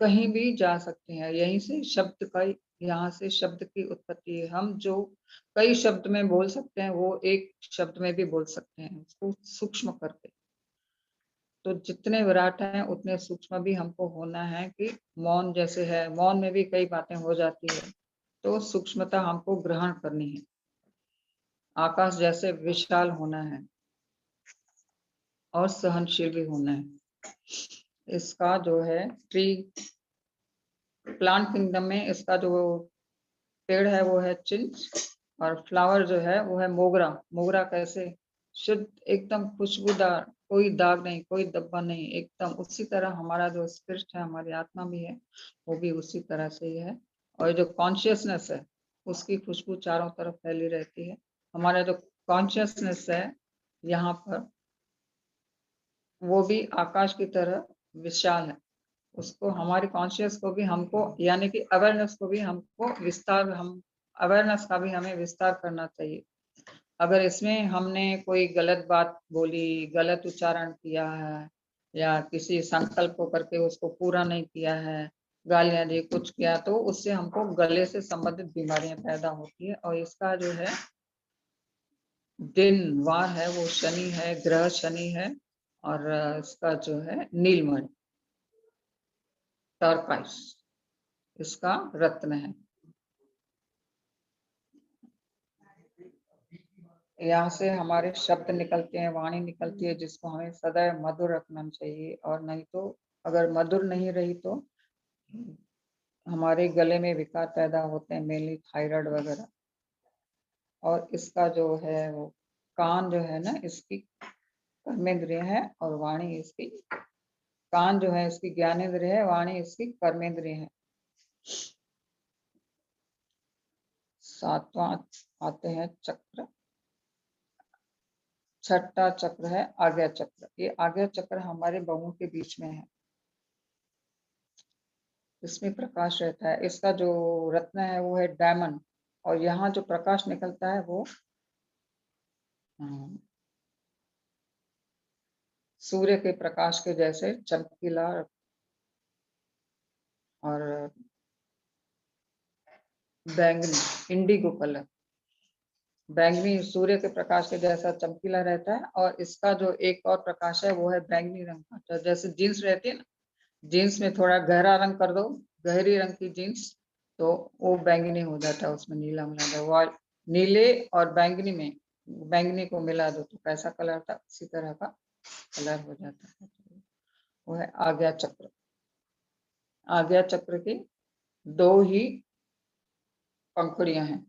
कहीं भी जा सकते हैं। यहीं से शब्द का, यहाँ से शब्द की उत्पत्ति है। हम जो कई शब्द में बोल सकते हैं वो एक शब्द में भी बोल सकते हैं, उसको सूक्ष्म करके। तो जितने विराट हैं उतने सूक्ष्म भी हमको होना है कि मौन जैसे है, मौन में भी कई बातें हो जाती है, तो सूक्ष्मता हमको ग्रहण करनी है। आकाश जैसे विशाल होना है और सहनशील भी होना है। इसका जो है ट्री प्लांट किंगडम में इसका जो पेड़ है वो है चिंच और फ्लावर जो है वो है मोगरा। मोगरा कैसे शुद्ध एकदम खुशबूदार, कोई दाग नहीं, कोई धब्बा नहीं, एकदम उसी तरह हमारा जो स्पिरिट है, हमारी आत्मा भी है, वो भी उसी तरह से ही है। और जो कॉन्शियसनेस है उसकी खुशबू चारों तरफ फैली रहती है। हमारा जो कॉन्शियसनेस है यहाँ पर वो भी आकाश की तरह विशाल है। उसको हमारे कॉन्शियस को भी हमको यानी कि अवेयरनेस को भी हमको विस्तार, हम अवेयरनेस का भी हमें विस्तार करना चाहिए। अगर इसमें हमने कोई गलत बात बोली, गलत उच्चारण किया है या किसी संकल्प को करके उसको पूरा नहीं किया है, गालियां दी, कुछ किया, तो उससे हमको गले से संबंधित बीमारियां पैदा होती है। और इसका जो है दिन वार है वो शनि है, ग्रह शनि है और इसका जो है नीलमणि, टर्काइस इसका रत्न है। यहाँ से हमारे शब्द निकलते हैं, वाणी निकलती है, जिसको हमें सदैव मधुर रखना चाहिए। और नहीं तो अगर मधुर नहीं रही तो हमारे गले में विकार पैदा होते हैं, मेनली थायराइड वगैरह। और इसका जो है वो कान जो है ना, इसकी कर्मेंद्रिय है और वाणी इसकी, कान जो है इसकी ज्ञानेंद्रिय है, वाणी इसकी कर्मेंद्रिय है। सातवां आते हैं चक्र, छठा चक्र है आज्ञा चक्र। ये आज्ञा चक्र हमारे बहुओं के बीच में है, इसमें प्रकाश रहता है। इसका जो रत्न है वो है डायमंड और यहाँ जो प्रकाश निकलता है वो सूर्य के प्रकाश के जैसे चमकीला और बैंगनी, इंडिगो कलर, बैंगनी सूर्य के प्रकाश के जैसा चमकीला रहता है। और इसका जो एक और प्रकाश है वो है बैंगनी रंग का। तो जैसे जीन्स रहती है ना, जीन्स में थोड़ा गहरा रंग कर दो, गहरी रंग की जीन्स, तो वो बैंगनी हो जाता है, उसमें नीला मिला दो। वो नीले और बैंगनी में बैंगनी को मिला दो तो कैसा कलर था, उसी तरह का कलर हो जाता है। वो है आज्ञा चक्र। आज्ञा चक्र की दो ही पंखुड़ियां हैं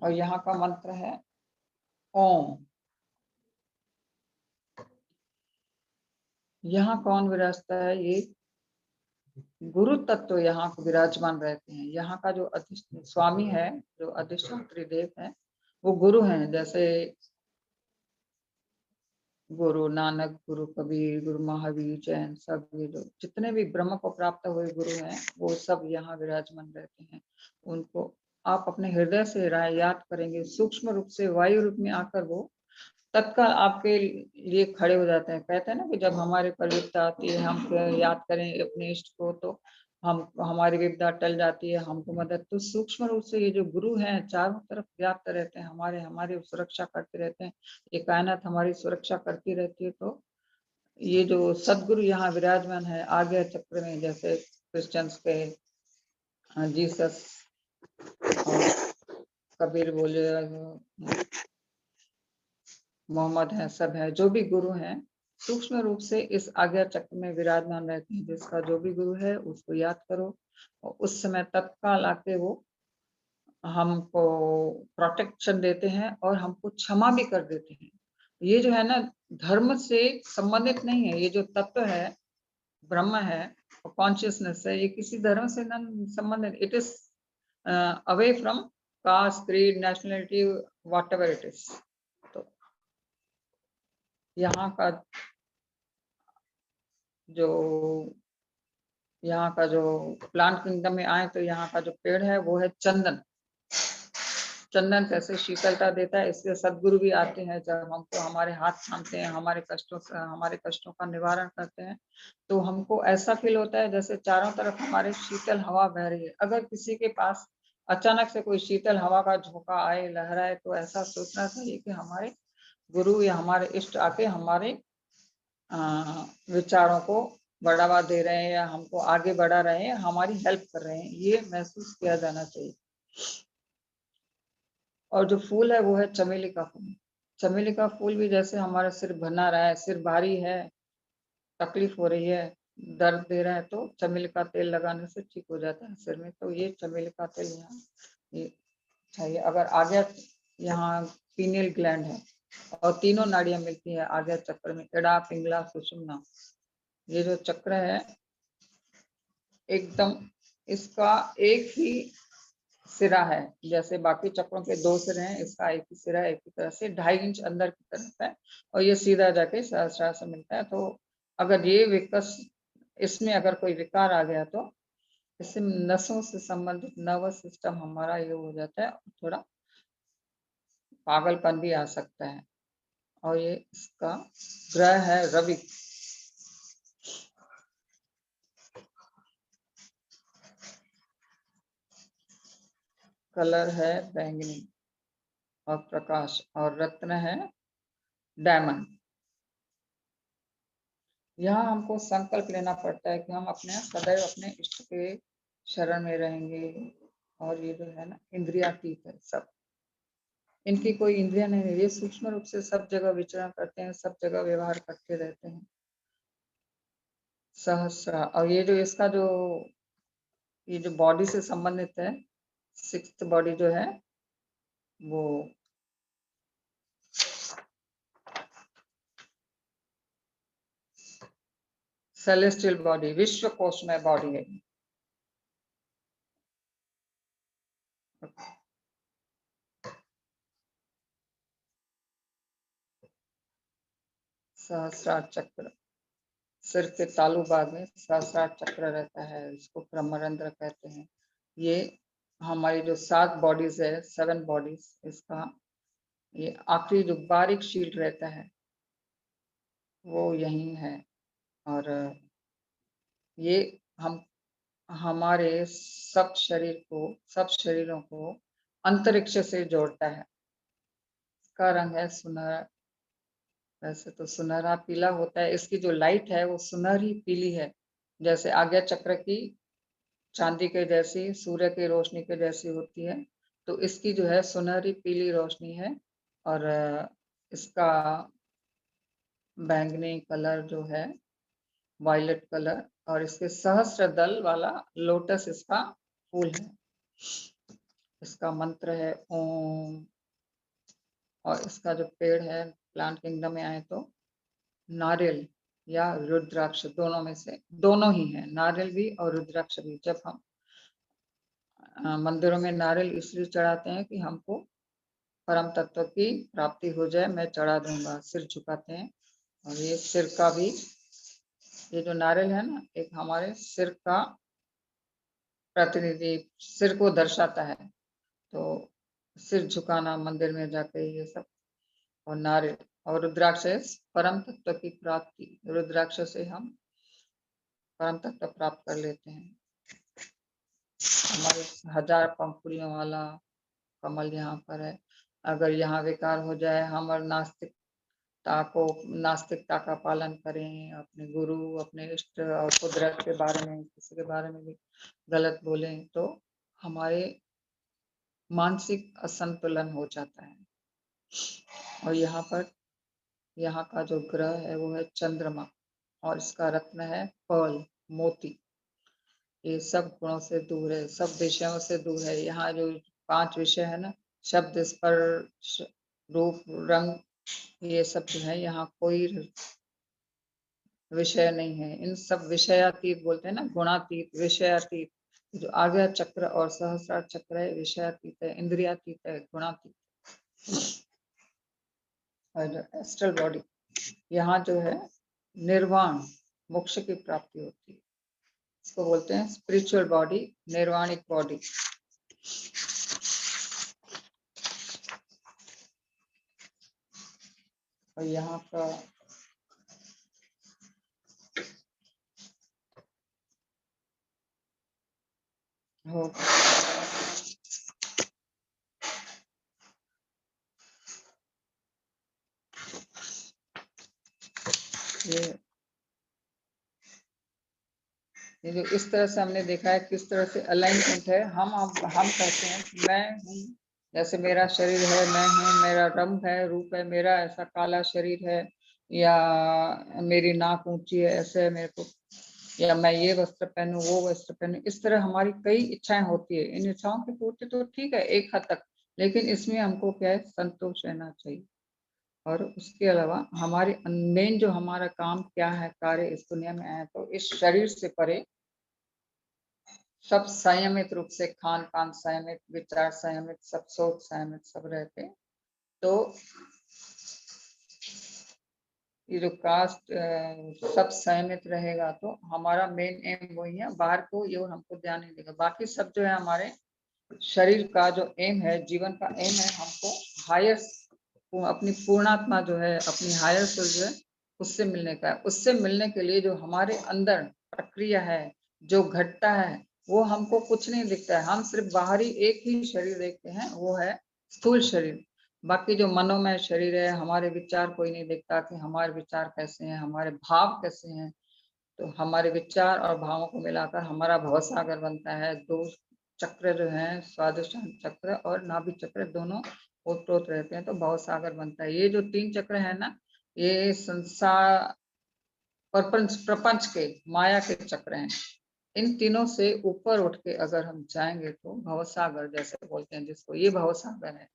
और यहाँ का मंत्र है ओम। यहाँ कौन विराजता है? ये गुरु तत्व यहाँ विराजमान रहते हैं। यहाँ का जो स्वामी है, जो अधिष्ठात्री देव है, वो गुरु हैं। जैसे गुरु नानक, गुरु कबीर, गुरु महावीर, जैन, सब ये जो जितने भी ब्रह्म को प्राप्त हुए गुरु हैं वो सब यहाँ विराजमान रहते हैं। उनको आप अपने हृदय से याद करेंगे, सूक्ष्म रूप से वायु रूप में आकर वो तत्काल आपके लिए खड़े हो जाते हैं। कहते हैं ना कि जब हमारे पर विपदा आती है, हम याद करें अपने इष्ट को तो हम हमारी विपदा टल जाती है, हमको मदद। तो सूक्ष्म रूप से ये जो गुरु हैं चारों तरफ व्याप्त रहते हैं, हमारे हमारी सुरक्षा करते रहते हैं, ये कायनात हमारी सुरक्षा करती रहती है। तो ये जो सदगुरु यहाँ विराजमान है आज्ञा चक्र में, जैसे क्रिश्चियंस के जीसस और कबीर बोले, मोहम्मद है, सब है, जो भी गुरु हैं सूक्ष्म रूप से इस आज्ञा चक्र में विराजमान रहते हैं। जिसका जो भी गुरु है उसको याद करो और उस समय तत्काल आके वो हमको प्रोटेक्शन देते हैं और हमको क्षमा भी कर देते हैं। ये जो है ना धर्म से संबंधित नहीं है, ये जो तत्व है, ब्रह्म है और कॉन्शियसनेस है, ये किसी धर्म से न संबंधित, it is away from cast, creed, nationality, whatever it is. तो यहाँ का जो प्लांट किंगडम में आए तो यहाँ का जो पेड़ है वो है चंदन। चंदन कैसे शीतलता देता है, इसलिए सदगुरु भी आते हैं जब हमको हमारे हाथ थामते हैं, हमारे कष्टों का निवारण करते हैं, तो हमको ऐसा फील होता है जैसे चारों तरफ हमारे शीतल हवा बह रही है। अगर किसी के पास अचानक से कोई शीतल हवा का झोंका आए, लहराए, तो ऐसा सोचना चाहिए कि हमारे गुरु या हमारे इष्ट आके हमारे विचारों को बढ़ावा दे रहे हैं या हमको आगे बढ़ा रहे हैं, हमारी हेल्प कर रहे हैं, ये महसूस किया जाना चाहिए। और जो फूल है वो है चमेली का फूल। चमेली का फूल भी जैसे हमारा सिर बना रहा है, सिर भारी है, तकलीफ हो रही है, दर्द दे रहा है, तो चमेली का तेल लगाने से ठीक हो जाता है सिर में। तो ये चमेली का तेल यहाँ ये चाहिए। अगर आगे यहाँ पीनियल ग्लैंड है और तीनों नाड़ियां मिलती है आगे चक्र में, एड़ा, पिंगला, सुषुम्ना। ये जो चक्र है एकदम, इसका एक ही सिरा है, जैसे बाकी चक्रों के दो सिरे हैं, इसका एक ही सिरा है, एक ही तरह से 2.5 इंच अंदर की तरफ है और ये सीधा जाके सहस्रार से मिलता है। तो अगर ये इसमें अगर कोई विकार आ गया तो इससे नसों से संबंधित नर्वस सिस्टम हमारा ये हो जाता है, थोड़ा पागलपन भी आ सकता है। और ये इसका ग्रह है रवि। कलर है बैंगनी और प्रकाश, और रत्न है डायमंड। यहाँ हमको संकल्प लेना पड़ता है कि हम सदैव अपने इष्ट के शरण में रहेंगे। और ये जो है ना, इंद्रियातीत है सब, इनकी कोई इंद्रिया नहीं है, ये सूक्ष्म रूप से सब जगह विचरण करते हैं, सब जगह व्यवहार करते रहते हैं। सहस्रा, और ये जो इसका ये जो बॉडी से संबंधित है, 6th बॉडी जो है वो सेलेस्टियल बॉडी, विश्व कोशमय बॉडी है। सहस्रार चक्र, सिर के तालु भाग में सहस्रार चक्र रहता है, इसको ब्रह्मरंध्र कहते हैं। ये हमारी जो 7 बॉडीज है, 7 बॉडीज, इसका ये आखिरी जो बारीक शील्ड रहता है वो यही है। और ये हम हमारे सब शरीरों को अंतरिक्ष से जोड़ता है। इसका रंग है सुनहरा, वैसे तो सुनहरा पीला होता है, इसकी जो लाइट है वो सुनहरी पीली है, जैसे आज्ञा चक्र की चांदी के जैसी, सूर्य की रोशनी के जैसी होती है। तो इसकी जो है सुनहरी पीली रोशनी है। और इसका बैंगनी कलर जो है, वायलेट कलर, और इसके सहस्त्र दल वाला लोटस इसका फूल है। इसका मंत्र है ओम। और इसका जो पेड़ है, प्लांट किंगडम में आए तो नारियल या रुद्राक्ष, दोनों में से दोनों ही है, नारियल भी और रुद्राक्ष भी। जब हम मंदिरों में नारियल इसलिए चढ़ाते हैं कि हमको परम तत्व की प्राप्ति हो जाए, मैं चढ़ा दूंगा, सिर झुकाते हैं। और ये सिर का भी, ये जो नारियल है ना, एक हमारे सिर का प्रतिनिधि, सिर को दर्शाता है। तो सिर झुकाना मंदिर में जाके ये सब, और नारियल और रुद्राक्ष परम तत्व की प्राप्ति, रुद्राक्ष से हम परम तत्व प्राप्त कर लेते हैं। हमारे 1000 पंखुड़ियों वाला कमल यहाँ पर है। अगर यहाँ विकार हो जाए, हम और नास्तिकता का पालन करें, अपने गुरु, अपने इष्ट और कुदरत के बारे में, किसी के बारे में भी गलत बोलें, तो हमारे मानसिक असंतुलन हो जाता है। और यहाँ का जो ग्रह है वो है चंद्रमा, और इसका रत्न है पर्ल, मोती। ये सब गुणों से दूर है, सब विषयों से दूर है। यहाँ जो 5 विषय है ना, शब्द, स्पर्श, रूप, रंग, ये सब जो है, यहाँ कोई विषय नहीं है। इन सब विषयातीत बोलते हैं ना, गुणातीत, विषयातीत, जो आज्ञा चक्र और सहस्रार चक्र है, विषयातीत है, इंद्रियातीत है, गुणातीत और एस्ट्रल बॉडी, यहाँ जो है निर्वाण मोक्ष की प्राप्ति होती है। इसको बोलते हैं स्पिरिचुअल बॉडी, निर्वाणिक बॉडी। और यहाँ का हो ये जो इस तरह से हमने देखा है किस तरह से अलाइनमेंट है। हम कहते हैं कि मैं हूँ, जैसे मेरा शरीर है, मैं हूँ, मेरा रंग है, रूप है, मेरा ऐसा काला शरीर है, या मेरी नाक ऊंची है, ऐसे है मेरे को, या मैं ये वस्त्र पहनूं, वो वस्त्र पहनूं। इस तरह हमारी कई इच्छाएं होती है। इन इच्छाओं की पूर्ति तो ठीक है एक हद तक, लेकिन इसमें हमको क्या है, संतोष रहना चाहिए। और उसके अलावा हमारे मेन जो हमारा काम क्या है, कार्य इस दुनिया में आए तो इस शरीर से परे सब संयमित रूप से, खान पान संयमित, विचार संयमित, सब सोच संयमित, सब रहते। तो ये जो कास्ट सब संयमित रहेगा तो हमारा मेन एम वही है, बाहर को ये और हमको ध्यान नहीं देगा। बाकी सब जो है हमारे शरीर का जो एम है, जीवन का एम है, हमको हायर अपनी पूर्णात्मा जो है, अपनी हायर सोल जो है उससे मिलने का है। उससे मिलने के लिए जो हमारे अंदर प्रक्रिया है, जो घटता है, वो हमको कुछ नहीं दिखता है। हम सिर्फ बाहरी एक ही शरीर देखते हैं, वो है स्थूल शरीर। बाकी जो मनोमय शरीर है, हमारे विचार कोई नहीं देखता कि हमारे विचार कैसे हैं, हमारे भाव कैसे हैं। तो हमारे विचार और भावों को मिलाकर हमारा भवसागर बनता है। दो चक्र जो हैं, स्वादिष्टान चक्र और नाभि चक्र, दोनों ओतप्रोत रहते हैं तो भवसागर बनता है। ये जो 3 चक्र है ना, ये संसार प्रपंच के, माया के चक्र हैं। इन तीनों से ऊपर उठ के अगर हम जाएंगे तो भवसागर जैसे बोलते हैं जिसको, ये भवसागर है।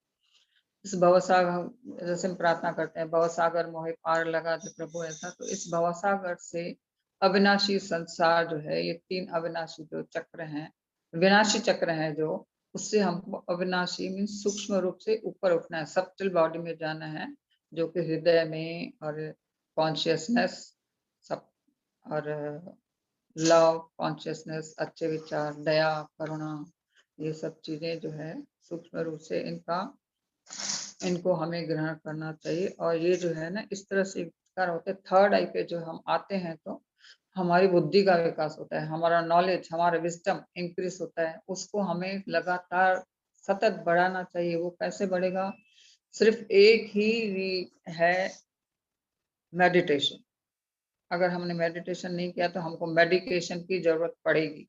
इस भवसागर जैसे हम प्रार्थना करते हैं, भवसागर मोहे पार लगा दे प्रभु, ऐसा। तो इस भवसागर से अविनाशी संसार जो है, ये 3 अविनाशी जो चक्र हैं, विनाशी चक्र हैं जो, उससे हमको अविनाशी मीन सूक्ष्म रूप से ऊपर उठना है, सब्टिल बॉडी में जाना है, जो कि हृदय में और कॉन्शियसनेस सब, और लव, कॉन्शियसनेस, अच्छे विचार, दया, करुणा, ये सब चीजें जो है सूक्ष्म रूप से इनको हमें ग्रहण करना चाहिए। और ये जो है ना, इस तरह से विकार होते, थर्ड आई पे जो हम आते हैं तो हमारी बुद्धि का विकास होता है, हमारा नॉलेज, हमारा विजडम इंक्रीज होता है। उसको हमें लगातार सतत बढ़ाना चाहिए। वो कैसे बढ़ेगा? सिर्फ एक ही है, मेडिटेशन। अगर हमने मेडिटेशन नहीं किया तो हमको मेडिकेशन की जरूरत पड़ेगी।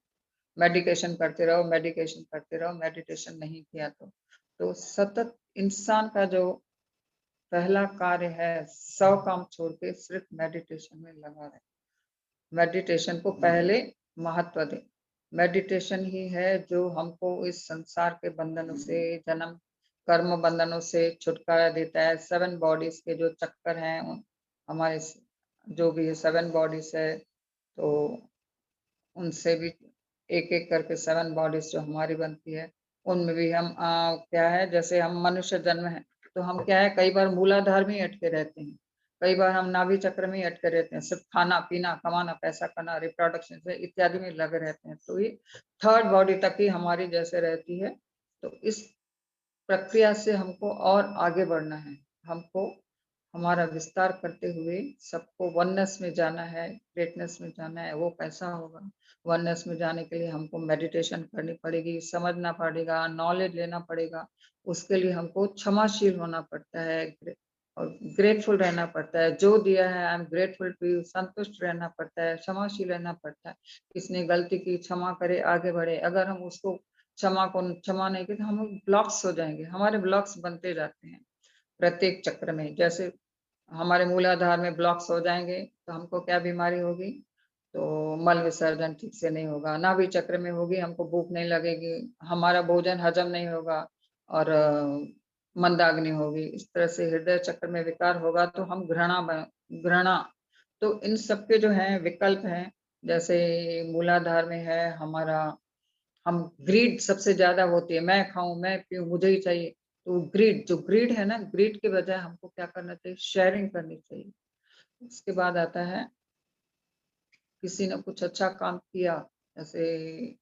मेडिकेशन करते रहो, मेडिकेशन करते रहो, मेडिटेशन नहीं किया तो सतत इंसान का जो पहला कार्य है, 100 काम छोड़ के सिर्फ मेडिटेशन में लगा रहे। मेडिटेशन को पहले महत्व दे। मेडिटेशन ही है जो हमको इस संसार के बंधनों से, जन्म कर्म बंधनों से छुटकारा देता है। 7 बॉडीज के जो चक्कर हैं, हमारे जो भी 7 बॉडीज है, तो उनसे भी एक एक करके 7 बॉडीज जो हमारी बनती है, उनमें भी हम क्या है, जैसे हम मनुष्य जन्म है तो हम क्या है, कई बार मूलाधार में ही अटके रहते हैं, कई बार हम नाभि चक्र में ही अटके रहते हैं, सिर्फ खाना पीना, कमाना, पैसा करना, रिप्रोडक्शन से इत्यादि में लगे रहते हैं। तो ये थर्ड बॉडी तक ही हमारी जैसे रहती है। तो इस प्रक्रिया से हमको और आगे बढ़ना है, हमको हमारा विस्तार करते हुए सबको वननेस में जाना है, ग्रेटनेस में जाना है। वो कैसा होगा? वननेस में जाने के लिए हमको मेडिटेशन करनी पड़ेगी, समझना पड़ेगा, नॉलेज लेना पड़ेगा। उसके लिए हमको क्षमाशील होना पड़ता है और ग्रेटफुल रहना पड़ता है। जो दिया है, I am grateful to you, संतुष्ट रहना पड़ता है, क्षमाशील रहना पड़ता है। किसने गलती की, क्षमा करे, आगे बढ़े। अगर हम उसको क्षमा नहीं की तो हम ब्लॉक्स हो जाएंगे, हमारे ब्लॉक्स बनते जाते हैं प्रत्येक चक्र में। जैसे हमारे मूलाधार में ब्लॉक्स हो जाएंगे तो हमको क्या बीमारी होगी? तो मल विसर्जन ठीक से नहीं होगा। नाभि चक्र में होगी, हमको भूख नहीं लगेगी, हमारा भोजन हजम नहीं होगा और मंदाग्नि होगी। इस तरह से हृदय चक्र में विकार होगा तो हम घृणा। तो इन सब के जो है विकल्प हैं। जैसे मूलाधार में है हमारा हम ग्रीड सबसे ज्यादा होती है, मैं खाऊं, मैं पीऊं, मुझे ही चाहिए। तो ग्रीड, जो ग्रीड है ना, ग्रीड के बजाय हमको क्या करना चाहिए, शेयरिंग करनी चाहिए। उसके बाद आता है किसी ने कुछ अच्छा काम किया, जैसे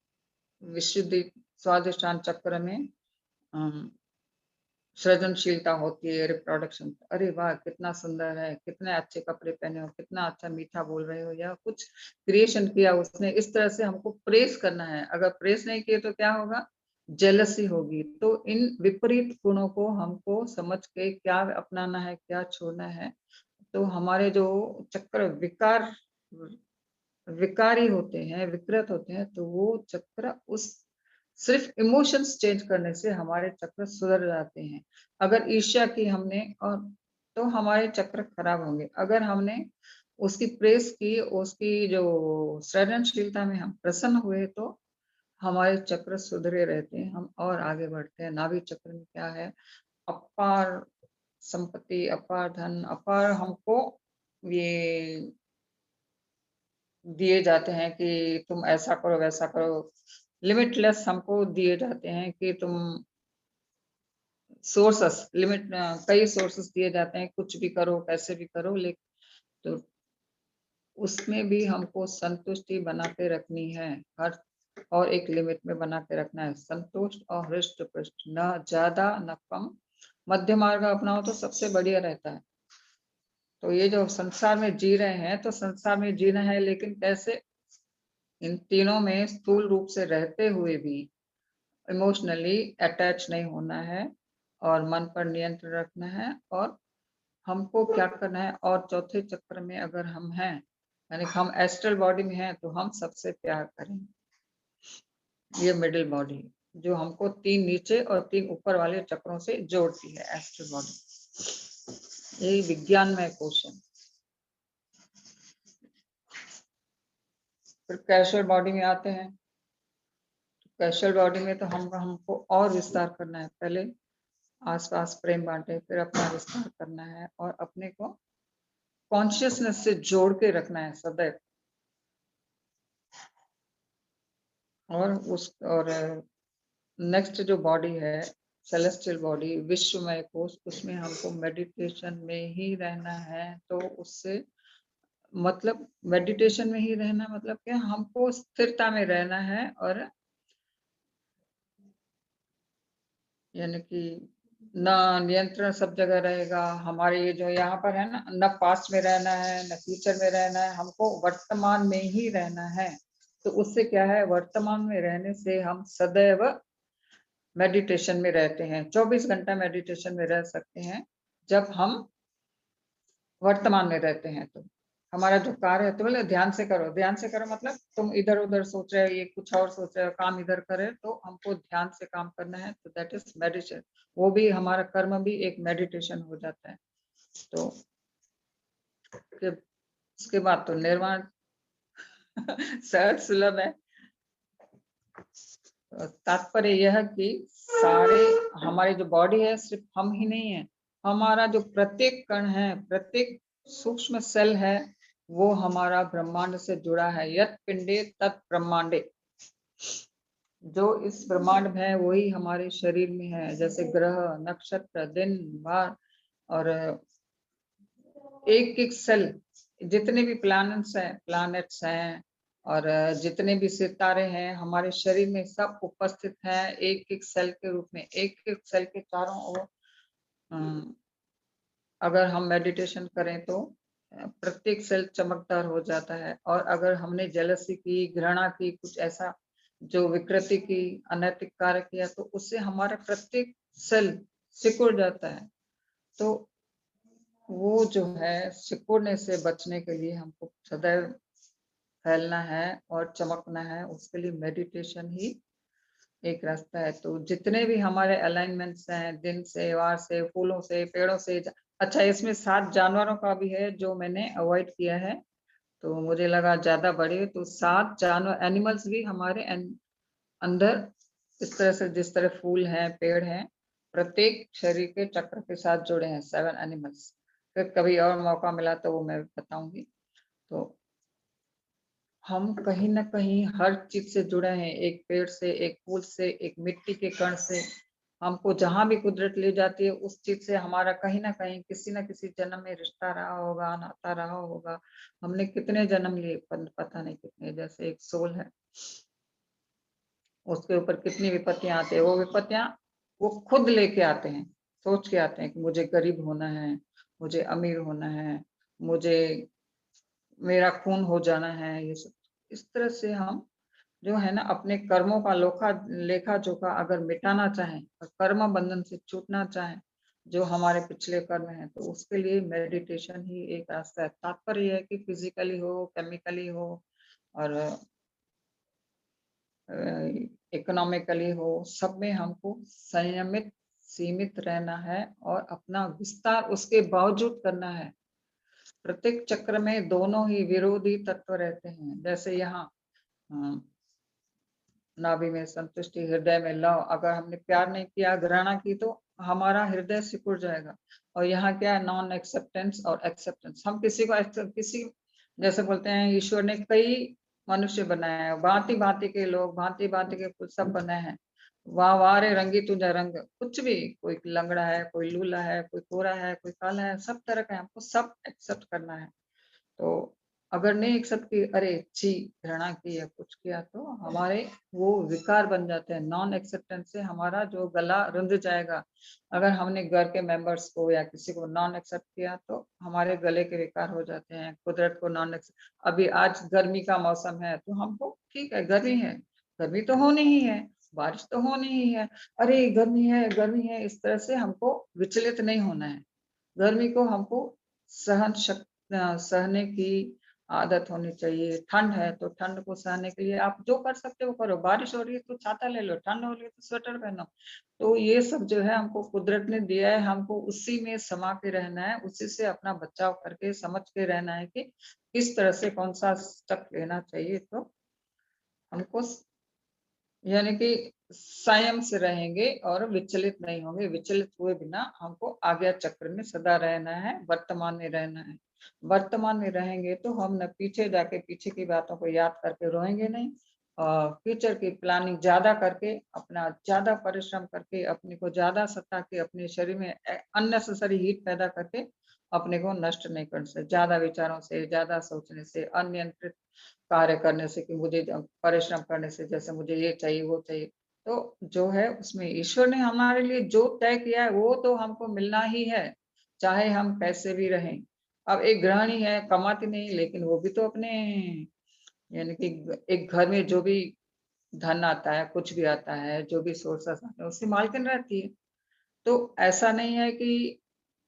विशुद्धि स्वादिष्टान चक्र में अम, सृजनशीलता होती है, रिप्रोडक्शन। अरे वाह, कितना सुंदर है, कितने अच्छे कपड़े पहने हो, कितना अच्छा मीठा बोल रहे हो, या कुछ क्रिएशन किया उसने, इस तरह से हमको प्रेस करना है। अगर प्रेस नहीं किए तो क्या होगा, जेलसी होगी। तो इन विपरीत गुणों को हमको समझ के क्या अपनाना है, क्या छोड़ना है। तो हमारे जो चक्र विकारी होते हैं, विकृत होते हैं, तो वो चक्र उस सिर्फ इमोशंस चेंज करने से हमारे चक्र सुधर जाते हैं। अगर ईर्ष्या की हमने, और तो हमारे चक्र खराब होंगे। अगर हमने उसकी प्रेस की, उसकी जो सृजनशीलता में हम प्रसन्न हुए, तो हमारे चक्र सुधरे रहते हैं, हम और आगे बढ़ते हैं। नाभि चक्र में क्या है, अपार संपत्ति, अपार धन, अपार हमको ये दिए जाते हैं कि तुम ऐसा करो, वैसा करो। लिमिटलेस हमको दिए जाते हैं कि तुम सोर्सेस, कई सोर्सेस दिए जाते हैं, कुछ भी करो, कैसे भी करो, लेकिन तो उसमें भी हमको संतुष्टि बना के रखनी है। हर और एक लिमिट में बना के रखना है, संतुष्ट और हृष्ट पुष्ट, न ज्यादा न कम। मध्य मार्ग अपनाओ तो सबसे बढ़िया रहता है। तो ये जो संसार में जी रहे हैं, तो संसार में जीना है, लेकिन कैसे, इन तीनों में स्थूल रूप से रहते हुए भी इमोशनली अटैच नहीं होना है, और मन पर नियंत्रण रखना है। और हमको क्या करना है, और चौथे चक्र में अगर हम हैं, यानी कि हम एस्ट्रल बॉडी में हैं, तो हम सबसे प्यार करें। ये मिडिल बॉडी जो हमको 3 नीचे और 3 ऊपर वाले चक्रों से जोड़ती है, एस्ट्रल बॉडी। यही विज्ञान में क्वेश्चन। फिर कैशुअल बॉडी में आते हैं। कैशुअल बॉडी में तो हमको और विस्तार करना है। पहले आसपास प्रेम बांटे, फिर अपना विस्तार करना है, और अपने को कॉन्शियसनेस से जोड़ के रखना है सदैव। और नेक्स्ट जो बॉडी है, सेलेस्टियल बॉडी, विश्वमय कोश, उसमें हमको मेडिटेशन में ही रहना है। तो उससे मतलब मेडिटेशन में ही रहना मतलब क्या, हमको स्थिरता में रहना है। और यानी कि न नियंत्रण सब जगह रहेगा। हमारे ये जो यहाँ पर है ना, न पास्ट में रहना है, न फ्यूचर में रहना है, हमको वर्तमान में ही रहना है। तो उससे क्या है, वर्तमान में रहने से हम सदैव मेडिटेशन में रहते हैं। 24 घंटा मेडिटेशन में रह सकते हैं जब हम वर्तमान में रहते हैं। तो हमारा जो कार्य है, तो बोले ध्यान से करो। ध्यान से करो मतलब तुम इधर उधर सोच रहे हो, ये कुछ और सोच रहे हो, काम इधर करे, तो हमको ध्यान से काम करना है। तो दैट इज मेडिटेशन। वो भी हमारा कर्म भी एक मेडिटेशन हो जाता है। तो उसके बाद तो निर्वाण सहज सुलभ है। तात्पर्य यह कि सारे हमारी जो बॉडी है, सिर्फ हम ही नहीं है, हमारा जो प्रत्येक कण है, प्रत्येक सूक्ष्म सेल है, वो हमारा ब्रह्मांड से जुड़ा है। यत पिंडे तत् ब्रह्मांडे। जो इस ब्रह्मांड में है वही हमारे शरीर में है। जैसे ग्रह, नक्षत्र, दिन, वार, और एक एक सेल, जितने भी प्लैनेट्स हैं, और जितने भी सितारे हैं हमारे शरीर में, सब उपस्थित हैं एक एक सेल के रूप में। एक एक सेल के चारों ओर अगर हम मेडिटेशन करें तो प्रत्येक सेल चमकदार हो जाता है। और अगर हमने जेलसी की, घृणा की, कुछ ऐसा जो विकृति की, अनैतिक कार्य किया, तो उससे हमारा प्रत्येक सेल सिकुड़ जाता है। तो वो जो है, सिकुड़ने से बचने के लिए हमको सदैव फैलना है और चमकना है। उसके लिए मेडिटेशन ही एक रास्ता है। तो जितने भी हमारे अलाइनमेंट्स हैं, दिन से, वार से, फूलों से, पेड़ों से, अच्छा इसमें 7 जानवरों का भी है जो मैंने अवॉइड किया है। तो मुझे लगा ज्यादा बड़े, तो 7 जानवर, एनिमल्स भी हमारे अंदर इस तरह से, जिस तरह फूल हैं, पेड़ हैं, प्रत्येक शरीर के चक्र के साथ जुड़े हैं 7 एनिमल्स। फिर कभी और मौका मिला तो वो मैं बताऊंगी। तो हम कहीं ना कहीं हर चीज से जुड़े हैं, एक पेड़ से, एक फूल से, एक मिट्टी के कण से। हमको जहां भी कुदरत ले जाती है उस चीज से हमारा कहीं ना कहीं किसी न किसी जन्म में रिश्ता रहा होगा, नाता रहा होगा। हमने कितने जन्म लिए पता नहीं कितने। जैसे एक सोल है, उसके ऊपर कितनी विपत्तियां आती है, वो विपत्तियां वो खुद लेके आते हैं, सोच के आते हैं कि मुझे गरीब होना है, मुझे अमीर होना है, मुझे मेरा खून हो जाना है, ये सब। इस तरह से हम जो है ना अपने कर्मों का लेखा जोखा अगर मिटाना चाहें और कर्म बंधन से छूटना चाहें, जो हमारे पिछले कर्म हैं, तो उसके लिए मेडिटेशन ही एक रास्ता है। तात्पर्य यह है कि फिजिकली हो, केमिकली हो और इकोनॉमिकली हो, सब में हमको संयमित सीमित रहना है और अपना विस्तार उसके बावजूद करना है। प्रत्येक चक्र में दोनों ही विरोधी तत्व रहते हैं। जैसे यहाँ नाभि में संतुष्टि, हृदय में लव। अगर हमने प्यार नहीं किया, घृणा की, तो हमारा हृदय सिकुड़ जाएगा। और यहाँ क्या है, नॉन एक्सेप्टेंस और एक्सेप्टेंस। हम किसी को किसी, जैसे बोलते हैं ईश्वर ने कई मनुष्य बनाए हैं, भांति भांति के लोग, भांति भांति के कुछ सब बनाए हैं। वाह वाह रे रंगी तुझा रंग, कुछ भी, कोई लंगड़ा है, कोई लूला है, कोई गोरा है, कोई काला है, सब तरह का है, हमको सब एक्सेप्ट करना है। तो अगर नहीं एक्सेप्ट की, अरे छी, घृणा की या कुछ किया, तो हमारे वो विकार बन जाते हैं। नॉन एक्सेप्टेंस से हमारा जो गला रुंध जाएगा। अगर हमने घर के मेंबर्स को या किसी को नॉन एक्सेप्ट किया तो हमारे गले के विकार हो जाते हैं। कुदरत को नॉन एक्सेप्ट, अभी आज गर्मी का मौसम है तो हमको ठीक है, गर्मी है, गर्मी तो होनी ही है, बारिश तो होनी ही है, अरे गर्मी है, गर्मी है, इस तरह से हमको विचलित नहीं होना है। गर्मी को हमको सहने की आदत होनी चाहिए। ठंड है तो ठंड को सहने के लिए आप जो कर सकते हो करो। बारिश हो रही है तो छाता ले लो, ठंड हो रही है तो स्वेटर पहनो। तो ये सब जो है हमको कुदरत ने दिया है, हमको उसी में समा के रहना है, उसी से अपना बचाव करके समझ के रहना है कि किस तरह से कौन सा स्टेप लेना चाहिए। तो हमको यानी कि संयम से रहेंगे और विचलित नहीं होंगे। विचलित हुए बिना हमको आज्ञा चक्र में सदा रहना है, वर्तमान में रहना है। वर्तमान में रहेंगे तो हम न पीछे जाके पीछे की बातों को याद करके रोएंगे नहीं, और फ्यूचर की प्लानिंग ज्यादा करके, अपना ज्यादा परिश्रम करके, अपने को ज्यादा सता के, अपने शरीर में अननेसेसरी हीट पैदा करके अपने को नष्ट नहीं करने से, ज्यादा विचारों से, ज्यादा सोचने से, अनियंत्रित कार्य करने से, कि मुझे परिश्रम करने से, जैसे मुझे ये चाहिए वो चाहिए, तो जो है उसमें ईश्वर ने हमारे लिए जो तय किया है वो तो हमको मिलना ही है, चाहे हम कैसे भी रहें। अब एक गृहिणी है, कमाती नहीं, लेकिन वो भी तो अपने, यानी कि एक घर में जो भी धन आता है, कुछ भी आता है, जो भी सोर्सेस आते हैं, उसकी मालकिन रहती है। तो ऐसा नहीं है कि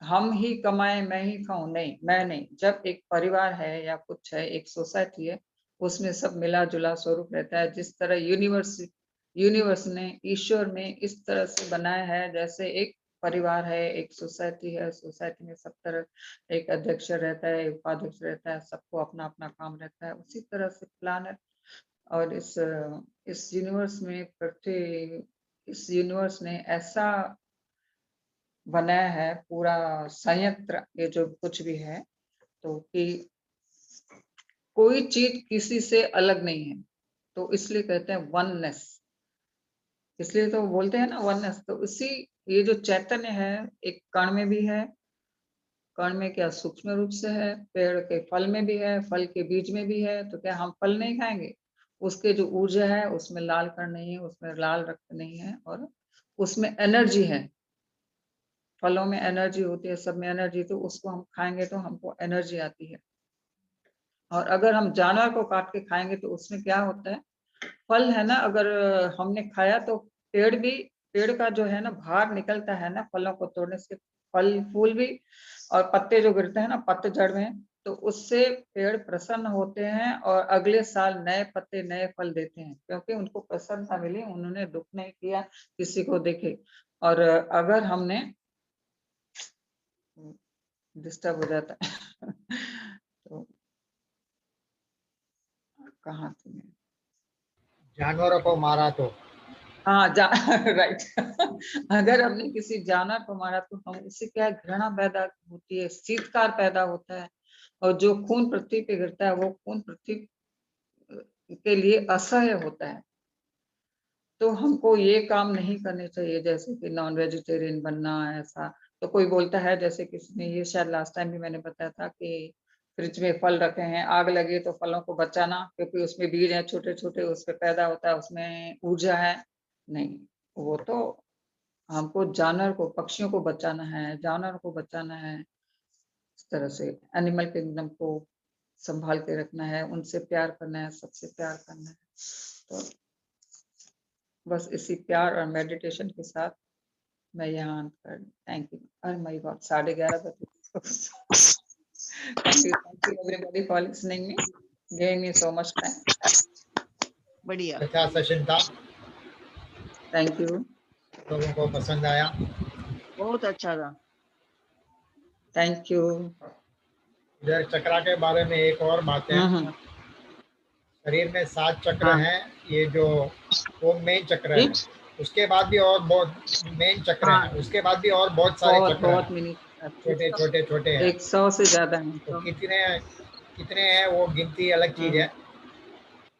हम ही कमाएं मैं ही खाऊं, नहीं, मैं नहीं। जब एक परिवार है या कुछ है, एक सोसाइटी है, उसमें सब मिला जुला स्वरूप रहता है। जिस तरह यूनिवर्स ने, ईश्वर ने इस तरह से बनाया है, जैसे एक परिवार है, एक सोसाइटी है, सोसाइटी में सब तरह, एक अध्यक्ष रहता है, एक उपाध्यक्ष रहता है, सबको अपना अपना काम रहता है। उसी तरह से प्लानट और इस यूनिवर्स में पृथ्वी, इस यूनिवर्स ने ऐसा बनाया है पूरा संयंत्र, ये जो कुछ भी है, तो कि कोई चीज किसी से अलग नहीं है। तो इसलिए कहते हैं वननेस, इसलिए तो बोलते हैं ना वननेस। तो इसी, ये जो चैतन्य है, एक कण में भी है, कण में क्या सूक्ष्म रूप से है, पेड़ के फल में भी है, फल के बीज में भी है। तो क्या हम फल नहीं खाएंगे? उसके जो ऊर्जा है उसमें लाल कण नहीं है, उसमें लाल रक्त नहीं है, और उसमें एनर्जी है। फलों में एनर्जी होती है, सब में एनर्जी, तो उसको हम खाएंगे तो हमको एनर्जी आती है। और अगर हम जानवर को काट के खाएंगे तो उसमें क्या होता है, फल है ना, अगर हमने खाया तो पेड़ भी, पेड़ का जो है ना भार निकलता है ना फलों को तोड़ने से, फल फूल भी, और पत्ते जो गिरते हैं ना पतझड़ में, तो उससे पेड़ प्रसन्न होते हैं और अगले साल नए पत्ते नए फल देते हैं, क्योंकि उनको प्रसन्नता मिली, उन्होंने दुख नहीं किया किसी को देखे। और अगर हमने, डिस्टर्ब हो जाता है तो कहाँ थी मैं? जानवरों को मारा तो हाँ राइट अगर हमने किसी जानवर को मारा तो हम उससे क्या है, घृणा पैदा होती है, शीतकार पैदा होता है, और जो खून पृथ्वी पे गिरता है वो खून पृथ्वी के लिए असह्य होता है। तो हमको ये काम नहीं करने चाहिए, जैसे कि नॉन वेजिटेरियन बनना ऐसा। तो कोई बोलता है, जैसे किसी ने ये शायद लास्ट टाइम भी मैंने बताया था कि फ्रिज में फल रखे हैं, आग लगे तो फलों को बचाना, क्योंकि उसमें बीज हैं छोटे-छोटे, उसपे पैदा होता है, उसमें ऊर्जा है। नहीं, वो तो हमको जानवर को, पक्षियों को बचाना है, जानवर को बचाना है। इस तरह से एनिमल किंगडम को संभाल के रखना है, उनसे प्यार करना है, सबसे प्यार करना है। तो बस इसी प्यार और मेडिटेशन के साथ मैं यहाँ अंत कर, थैंक यू। अरे माय गॉड, 11:30 बजे। Thank you everybody for listening me, giving me so much time. बढ़िया, अच्छा सेशन था, थैंक यू, लोगों को पसंद आया। बहुत अच्छा था। Thank you. इधर चक्रा के बारे में एक और बात है, शरीर में 7 चक्र हाँ। हैं, ये जो वो मेन चक्र है, उसके बाद भी और बहुत मेन चक्र हाँ। है, उसके बाद भी और बहुत सारे चक्र बहुत हैं, मिनी, छोटे छोटे छोटे हैं। 100 से ज्यादा है। तो कितने कितने हैं वो गिनती अलग चीज है,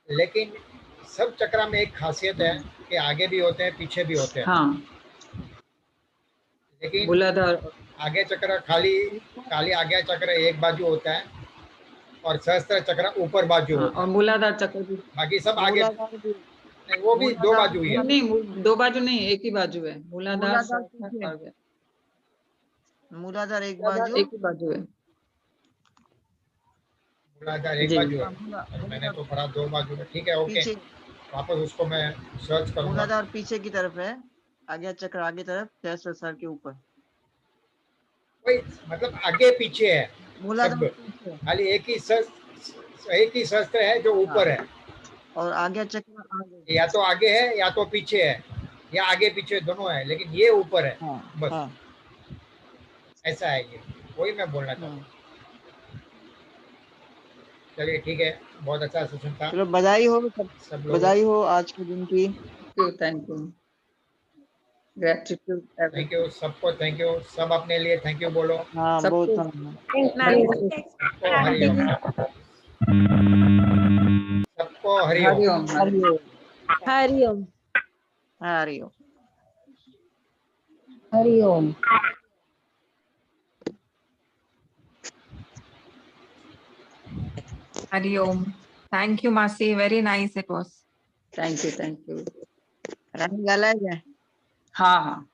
लेकिन सब चक्र में एक खासियत है कि आगे भी होते हैं पीछे भी होते हैं। हाँ, लेकिन मूलाधार आगे चक्र खाली आगे चक्र एक बाजू होता है और सहस्त्र चक्र ऊपर बाजू हाँ, होता और है, मूलाधार चक्र भी। बाकी सब आगे मूलाधार भी, नहीं, वो भी 2 बाजू ही है। नहीं, 2 बाजू नहीं, एक ही बाजू है। मूलाधार मूलाधार सहस्त्र पीछे, और मूलाधार एक मूलाधार बाजू, एक ही बाजू है। मूलाधार एक जी। बाजू है, मैंने मूलाधार तो पढ़ा 2 बाजू है। ठीक है, ओके, पीछे, वापस उसको मैं सर्च करूंगा। मूलाधार पीछे की तरफ है, आगे चक्र आगे तरफ, सहस्त्र सर के ऊपर। वही मतलब आगे पीछे है मूलाधार सब, पीछे खाली एक ही शस्त्र है जो ऊपर है, और आगे चक्र आगे। या तो आगे है या तो पीछे है, या आगे पीछे दोनों है, लेकिन ये ऊपर है बस, ऐसा है ये, वही मैं बोलना चाहता हूँ। चलिए ठीक है, बहुत अच्छा सेशन था। चलो बधाई हो, सब लोगों बधाई हो आज के दिन की। Thank you, gratitude thank you सबको, थैंक यू सब, अपने लिए थैंक यू बोलो। हाँ बहुत सबको। सबको हरिओम, सबको Hariom. Hariom. Hariom Hariom Hariom. Hariom. Hariom. Thank you, Masi. Very nice it was. Thank you, thank you. Rani Gala है क्या? हाँ हाँ।